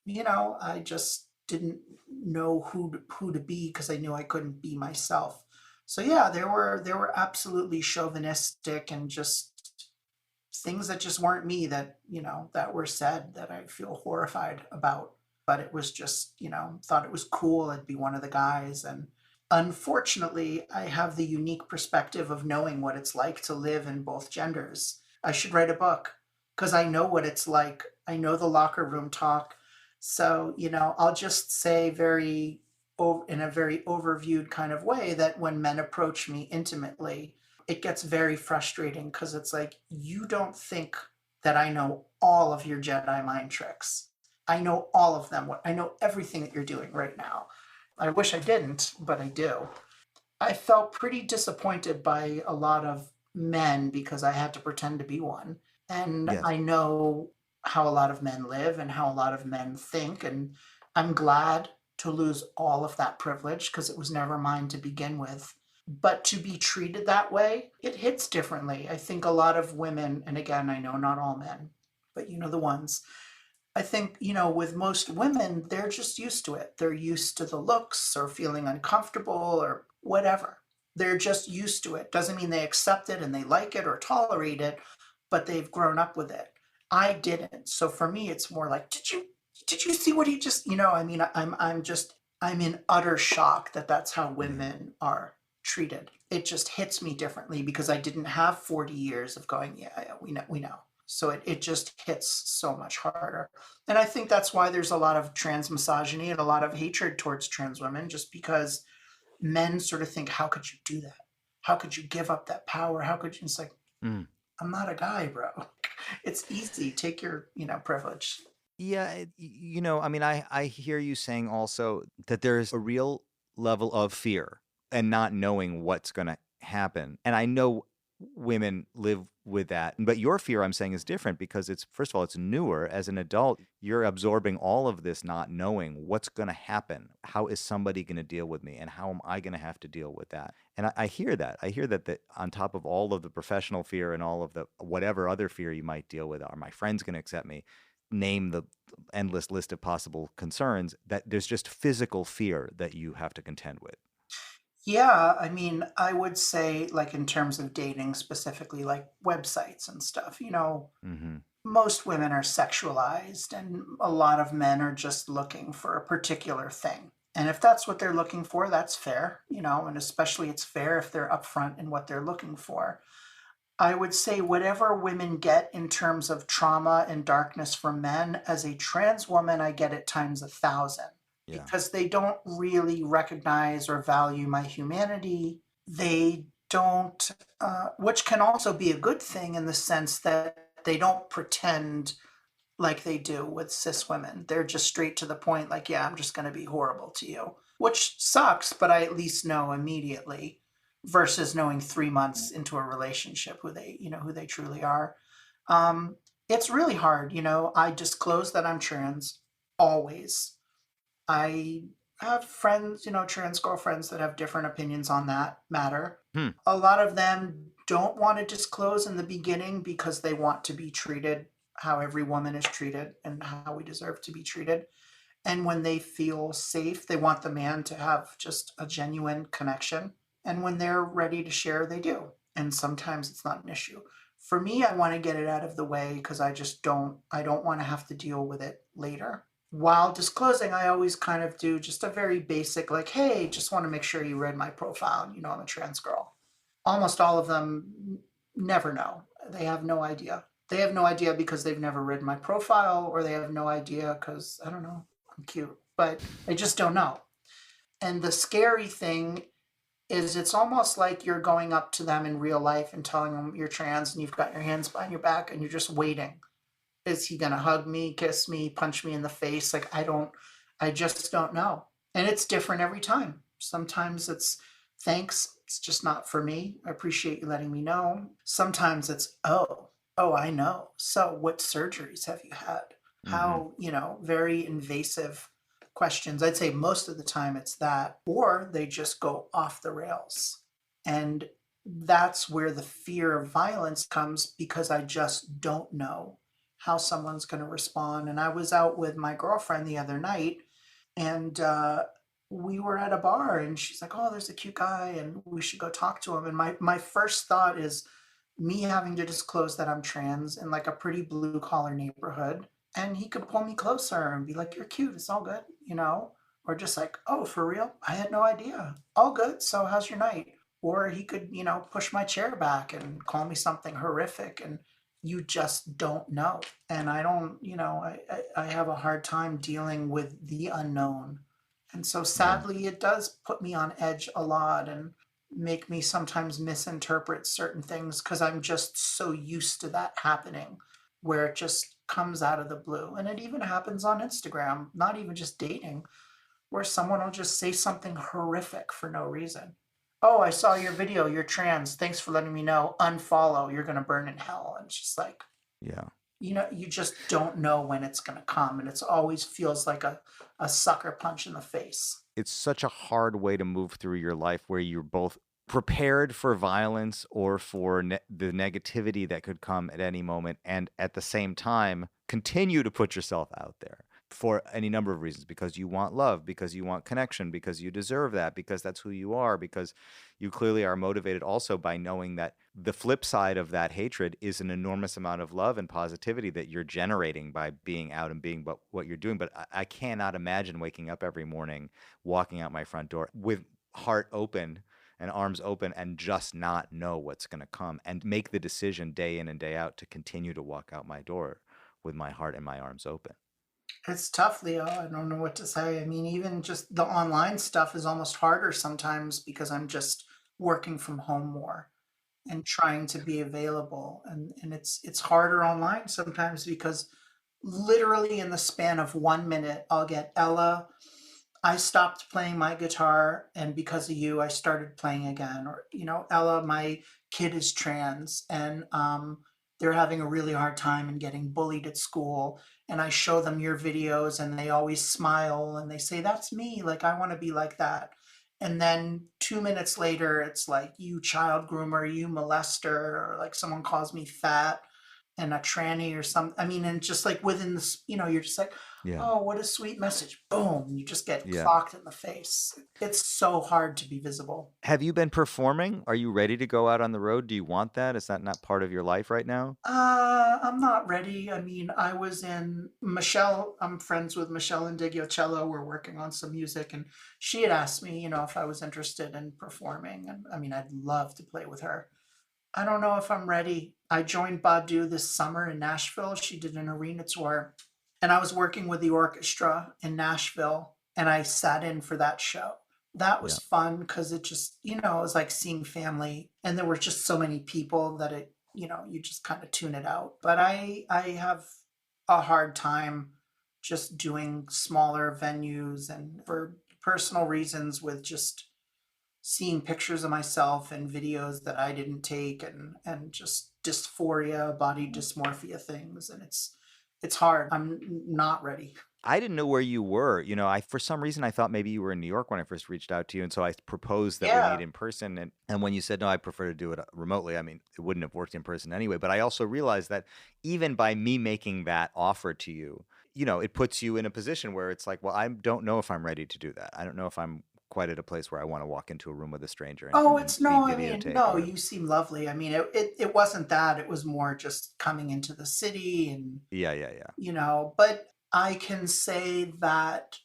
I just didn't know who to be because I knew I couldn't be myself. So yeah, there were absolutely chauvinistic and just things that just weren't me that that were said that I feel horrified about. But it was just thought it was cool. I'd be one of the guys, and unfortunately, I have the unique perspective of knowing what it's like to live in both genders. I should write a book because I know what it's like. I know the locker room talk. So, I'll just say in a very overviewed kind of way that when men approach me intimately, it gets very frustrating because it's like, you don't think that I know all of your Jedi mind tricks. I know all of them. I know everything that you're doing right now. I wish I didn't, but I do. I felt pretty disappointed by a lot of men because I had to pretend to be one. And Yes. I know how a lot of men live and how a lot of men think. And I'm glad to lose all of that privilege because it was never mine to begin with. But to be treated that way, it hits differently. I think a lot of women, and again, I know not all men, but the ones, I think, with most women, they're just used to it. They're used to the looks or feeling uncomfortable or whatever. They're just used to it. Doesn't mean they accept it and they like it or tolerate it, but they've grown up with it. I didn't. So for me, it's more like, did you see what he just, I mean, I'm in utter shock that that's how women are treated. It just hits me differently because I didn't have 40 years of going, yeah, yeah, we know. So it just hits so much harder. And I think that's why there's a lot of trans misogyny and a lot of hatred towards trans women, just because men sort of think, how could you do that? How could you give up that power? How could you? It's like, Mm. I'm not a guy, bro. It's easy. Take your, privilege. Yeah, I mean, I hear you saying also that there's a real level of fear and not knowing what's going to happen. And I know women live with that. But your fear, I'm saying, is different because it's, first of all, it's newer. As an adult, you're absorbing all of this, not knowing what's going to happen. How is somebody going to deal with me? And how am I going to have to deal with that? And I hear that. I hear that on top of all of the professional fear and all of the whatever other fear you might deal with, are my friends going to accept me? Name the endless list of possible concerns, that there's just physical fear that you have to contend with. Yeah, I mean, I would say, like, in terms of dating specifically, like websites and stuff, Mm-hmm. most women are sexualized, and a lot of men are just looking for a particular thing. And if that's what they're looking for, that's fair, and especially it's fair if they're upfront in what they're looking for. I would say whatever women get in terms of trauma and darkness from men, as a trans woman, I get it times 1,000 Yeah. because they don't really recognize or value my humanity. They don't, which can also be a good thing in the sense that they don't pretend like they do with cis women. They're just straight to the point, like, yeah, I'm just going to be horrible to you, which sucks, but I at least know immediately versus knowing 3 months into a relationship who they truly are. It's really hard. I disclose that I'm trans always. I have friends, trans girlfriends that have different opinions on that matter. Hmm. A lot of them don't want to disclose in the beginning because they want to be treated how every woman is treated and how we deserve to be treated. And when they feel safe, they want the man to have just a genuine connection. And when they're ready to share, they do. And sometimes it's not an issue. For me, I want to get it out of the way because I don't want to have to deal with it later. While disclosing, I always kind of do just a very basic, like, hey, just want to make sure you read my profile. And, I'm a trans girl. Almost all of them never know. They have no idea. They have no idea because they've never read my profile, or they have no idea because, I don't know, I'm cute, but they just don't know. And the scary thing is it's almost like you're going up to them in real life and telling them you're trans and you've got your hands behind your back and you're just waiting. Is he going to hug me, kiss me, punch me in the face? Like, I just don't know. And it's different every time. Sometimes it's thanks, it's just not for me. I appreciate you letting me know. Sometimes it's, oh, I know. So what surgeries have you had? Mm-hmm. How, very invasive questions. I'd say most of the time it's that, or they just go off the rails. And that's where the fear of violence comes, because I just don't know how someone's going to respond. And I was out with my girlfriend the other night, and we were at a bar, and she's like, "Oh, there's a cute guy and we should go talk to him." And my first thought is me having to disclose that I'm trans in like a pretty blue collar neighborhood. And he could pull me closer and be like, "You're cute, it's all good," you know? Or just like, "Oh, for real? I had no idea. All good. So how's your night?" Or he could, push my chair back and call me something horrific. And you just don't know. And I don't, I have a hard time dealing with the unknown. And so Yeah. sadly, it does put me on edge a lot and make me sometimes misinterpret certain things, because I'm just so used to that happening, where it just comes out of the blue. And it even happens on Instagram, not even just dating, where someone will just say something horrific for no reason. "Oh, I saw your video. You're trans. Thanks for letting me know. Unfollow. You're going to burn in hell." And it's just like, Yeah. you just don't know when it's going to come. And it's always feels like a sucker punch in the face. It's such a hard way to move through your life, where you're both prepared for violence or for the negativity that could come at any moment, and at the same time continue to put yourself out there for any number of reasons, because you want love, because you want connection, because you deserve that, because that's who you are, because you clearly are motivated also by knowing that the flip side of that hatred is an enormous amount of love and positivity that you're generating by being out and being what you're doing. But I cannot imagine waking up every morning, walking out my front door with heart open and arms open, and just not know what's going to come, and make the decision day in and day out to continue to walk out my door with my heart and my arms open. It's tough, Leo. I don't know what to say. I mean, even just the online stuff is almost harder sometimes, because I'm just working from home more and trying to be available. And it's harder online sometimes, because literally in the span of 1 minute, I'll get, "Ella, I stopped playing my guitar, and because of you, I started playing again." Or, "Ella, my kid is trans, and they're having a really hard time and getting bullied at school. And I show them your videos, and they always smile and they say, 'That's me. Like, I want to be like that.'" And then 2 minutes later, it's like, "You child groomer, you molester," or like someone calls me fat and a tranny or something. I mean, and just like within this, you're just like, Yeah. "Oh, what a sweet message." Boom, you just get Yeah. clocked in the face. It's so hard to be visible. Have you been performing? Are you ready to go out on the road? Do you want that? Is that not part of your life right now? I'm not ready. I mean, I was in Michelle. I'm friends with Michelle and Cello. We're working on some music, and she had asked me, if I was interested in performing. And I mean, I'd love to play with her. I don't know if I'm ready. I joined Badu this summer in Nashville. She did an arena tour, and I was working with the orchestra in Nashville, and I sat in for that show. That was Yeah. fun, because it just, it was like seeing family, and there were just so many people that you just kind of tune it out. But I have a hard time just doing smaller venues, and for personal reasons, with just seeing pictures of myself and videos that I didn't take, and just dysphoria, body dysmorphia things. And it's hard. I'm not ready. I didn't know where you were. I for some reason I thought maybe you were in New York when I first reached out to you, and so I proposed that we Yeah. meet in person. And when you said no, I prefer to do it remotely. I mean, it wouldn't have worked in person anyway. But I also realized that even by me making that offer to you, it puts you in a position where it's like, well, I don't know if I'm ready to do that. I don't know if I'm quite at a place where I want to walk into a room with a stranger and, Oh, and it's be no, I mean, videotaped no, or you seem lovely. I mean, it wasn't that. It was more just coming into the city, and, yeah. but I can say that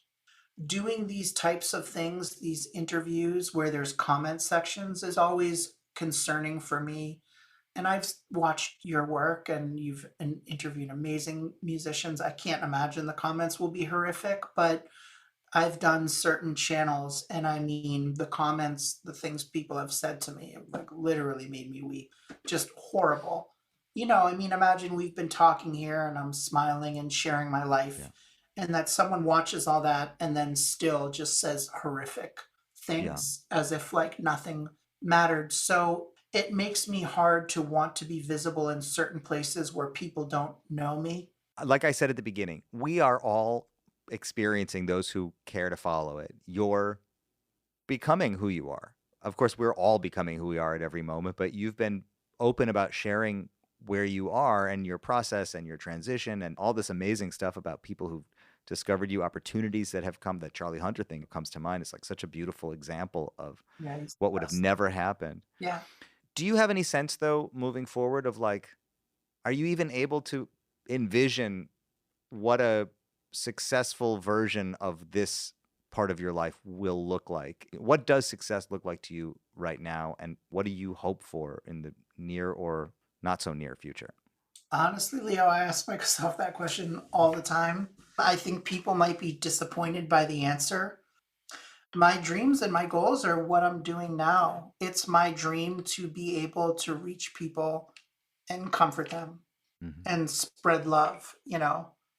doing these types of things, these interviews where there's comment sections, is always concerning for me. And I've watched your work, and you've interviewed amazing musicians. I can't imagine the comments will be horrific, but I've done certain channels, and I mean, the comments, the things people have said to me, have like literally made me weep. Just horrible. I mean, imagine we've been talking here, and I'm smiling and sharing my life, Yeah. and that someone watches all that and then still just says horrific Yeah. things, as if like nothing mattered. So it makes me hard to want to be visible in certain places where people don't know me. Like I said at the beginning, we are all experiencing, those who care to follow it, you're becoming who you are. Of course, we're all becoming who we are at every moment, but you've been open about sharing where you are and your process and your transition and all this amazing stuff about people who've discovered you, opportunities that have come. That Charlie Hunter thing comes to mind. It's like such a beautiful example of Yeah, he's what the would have best. never happened. Yeah. Do you have any sense, though, moving forward, of like, are you even able to envision what a successful version of this part of your life will look like? What does success look like to you right now? And what do you hope for in the near or not so near future? Honestly, Leo, I ask myself that question all the time. I think people might be disappointed by the answer. My dreams and my goals are what I'm doing now. It's my dream to be able to reach people and comfort them Mm-hmm. and spread love,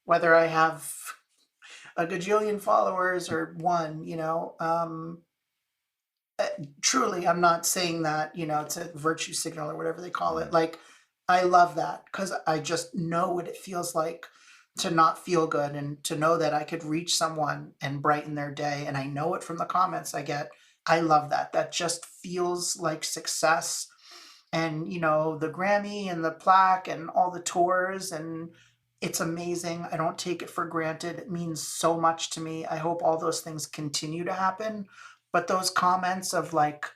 whether I have a gajillion followers or one, truly, I'm not saying that, it's a virtue signal or whatever they call it. Mm-hmm. Like, I love that because I just know what it feels like to not feel good and to know that I could reach someone and brighten their day. And I know it from the comments I get. I love that. That just feels like success. And, the Grammy and the plaque and all the tours, and it's amazing. I don't take it for granted. It means so much to me. I hope all those things continue to happen. But those comments of like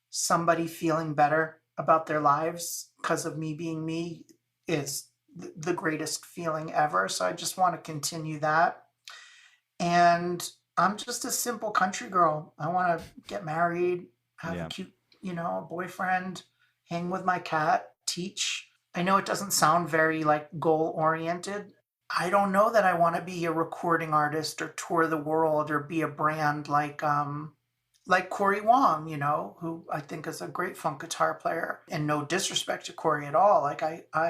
somebody feeling better about their lives because of me being me is the greatest feeling ever. So I just want to continue that. And I'm just a simple country girl. I want to get married, have a Yeah. cute, boyfriend, hang with my cat, teach. I know it doesn't sound very like goal oriented. I don't know that I want to be a recording artist or tour the world or be a brand like Corey Wong, who I think is a great funk guitar player. And no disrespect to Corey at all. Like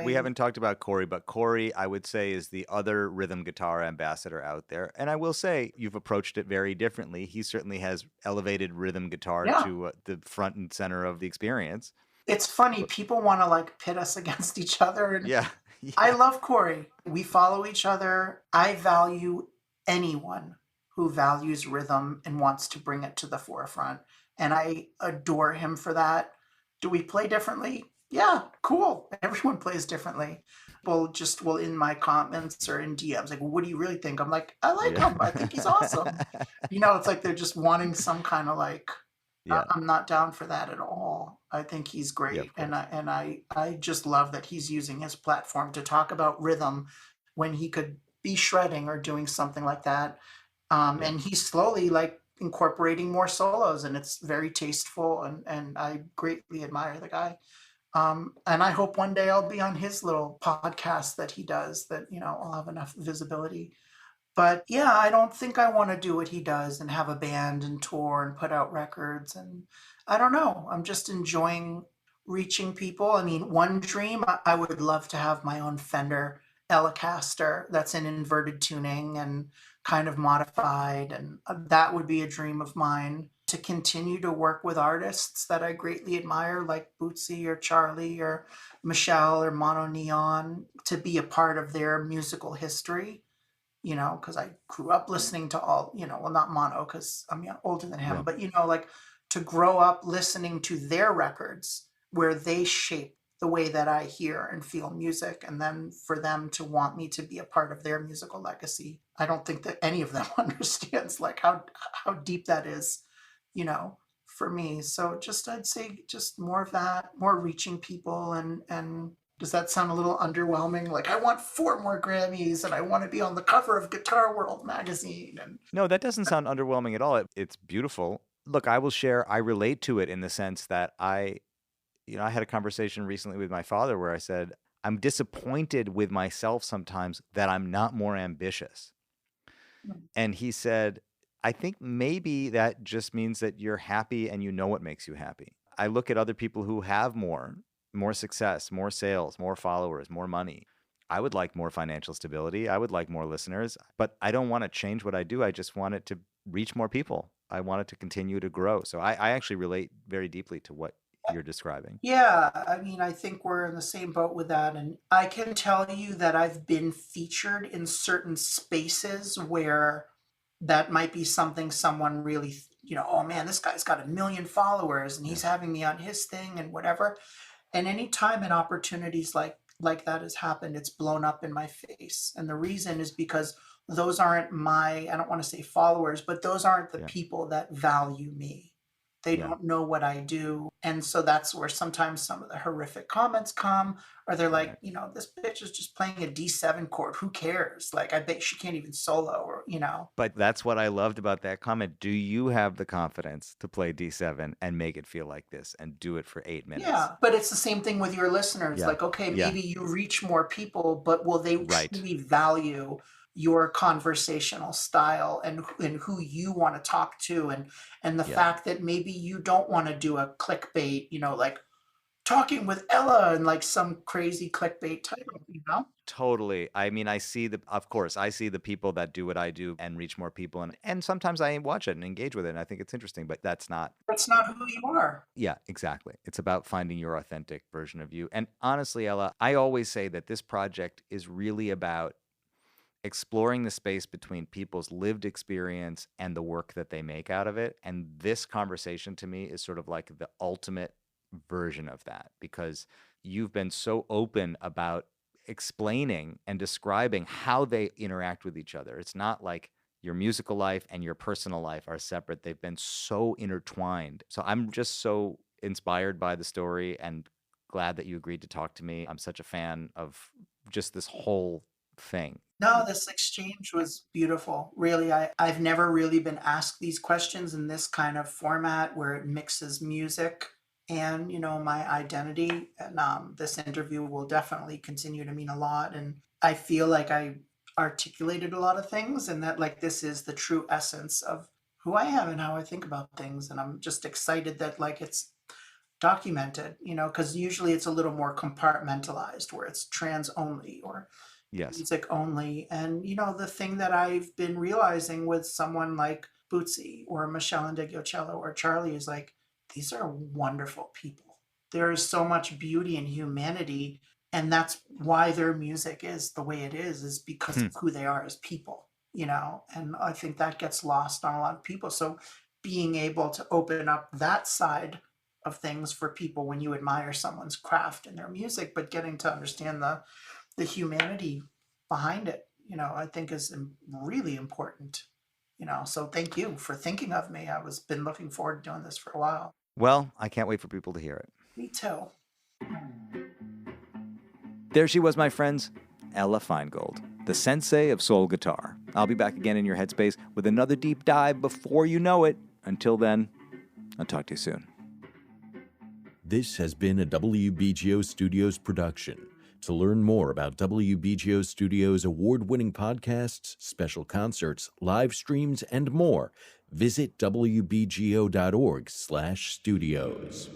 We haven't talked about Corey, but Corey, I would say, is the other rhythm guitar ambassador out there. And I will say you've approached it very differently. He certainly has elevated rhythm guitar yeah. to the front and center of the experience. It's funny, people want to like pit us against each other. And Yeah. I Yeah. love Corey. We follow each other. I value anyone who values rhythm and wants to bring it to the forefront. And I adore him for that. Do we play differently? Yeah, cool. Everyone plays differently. People just will in my comments or in DMs, like, what do you really think? I'm like, I like Yeah. him. I think he's awesome. It's like they're just wanting some kind of like, Yeah. I'm not down for that at all. I think he's Yeah, great, of course. and I just love that he's using his platform to talk about rhythm when he could be shredding or doing something like that. Yeah. And he's slowly like incorporating more solos, and it's very tasteful, and I greatly admire the guy. And I hope one day I'll be on his little podcast that he does. That I'll have enough visibility. But yeah, I don't think I want to do what he does and have a band and tour and put out records. And I don't know. I'm just enjoying reaching people. I mean, one dream, I would love to have my own Fender Telecaster that's in inverted tuning and kind of modified. And that would be a dream of mine, to continue to work with artists that I greatly admire, like Bootsy or Charlie or Michelle or Mono Neon, to be a part of their musical history, because I grew up listening to all, well, not Mono because I'm older than him, Yeah. but, like to grow up listening to their records where they shape the way that I hear and feel music. And then for them to want me to be a part of their musical legacy. I don't think that any of them understands like how deep that is, for me. So I'd say just more of that, more reaching people. And does that sound a little underwhelming? Like, I want 4 more Grammys and I want to be on the cover of Guitar World magazine. And No, that doesn't sound underwhelming at all. It's beautiful. Look, I will share, I relate to it in the sense that I had a conversation recently with my father where I said, I'm disappointed with myself sometimes that I'm not more ambitious. And he said, I think maybe that just means that you're happy and you know what makes you happy. I look at other people who have more success, more sales, more followers, more money. I would like more financial stability. I would like more listeners, but I don't want to change what I do. I just want it to reach more people. I want it to continue to grow. So I actually relate very deeply to what you're describing. yeah, I mean, I think we're in the same boat with that. And I can tell you that I've been featured in certain spaces where that might be something someone really, oh man, this guy's got 1 million followers and he's having me on his thing and whatever. And anytime an opportunities like that has happened, it's blown up in my face. And the reason is because those aren't I don't want to say followers, but those aren't the Yeah. people that value me. They Yeah. don't know what I do. And so that's where sometimes some of the horrific comments come, or they're like, Right. this bitch is just playing a D7 chord. Who cares? Like, I bet she can't even solo, or. But that's what I loved about that comment. Do you have the confidence to play D7 and make it feel like this and do it for 8 minutes? Yeah, but it's the same thing with your listeners. Yeah. Like, okay, Yeah. maybe you reach more people, but will they Right. truly value your conversational style and who you want to talk to, and the Yeah. fact that maybe you don't want to do a clickbait, like talking with Ella and like some crazy clickbait title. Totally. I mean, of course, I see the people that do what I do and reach more people. And sometimes I watch it and engage with it. And I think it's interesting, but that's not who you are. Yeah, exactly. It's about finding your authentic version of you. And honestly, Ella, I always say that this project is really about exploring the space between people's lived experience and the work that they make out of it. And this conversation to me is sort of like the ultimate version of that, because you've been so open about explaining and describing how they interact with each other. It's not like your musical life and your personal life are separate. They've been so intertwined. So I'm just so inspired by the story and glad that you agreed to talk to me. I'm such a fan of just this whole thing. No, this exchange was beautiful. Really, I've never really been asked these questions in this kind of format where it mixes music and, my identity. And this interview will definitely continue to mean a lot. And I feel like I articulated a lot of things, and that like this is the true essence of who I am and how I think about things. And I'm just excited that like it's documented, because usually it's a little more compartmentalized where it's trans only or Yes. music only. And the thing that I've been realizing with someone like Bootsy or Michelle Indegliocello or Charlie is like, these are wonderful people. There is so much beauty and humanity, and that's why their music is the way it is because of who they are as people, and I think that gets lost on a lot of people. So being able to open up that side of things for people when you admire someone's craft and their music, but getting to understand the humanity behind it, I think is really important, so thank you for thinking of me. Been looking forward to doing this for a while. Well, I can't wait for people to hear it. Me too. There she was, my friends, Ella Feingold, the sensei of soul guitar. I'll be back again in your headspace with another deep dive before you know it. Until then, I'll talk to you soon. This has been a WBGO Studios production. To learn more about WBGO Studios' award-winning podcasts, special concerts, live streams, and more, visit wbgo.org/studios.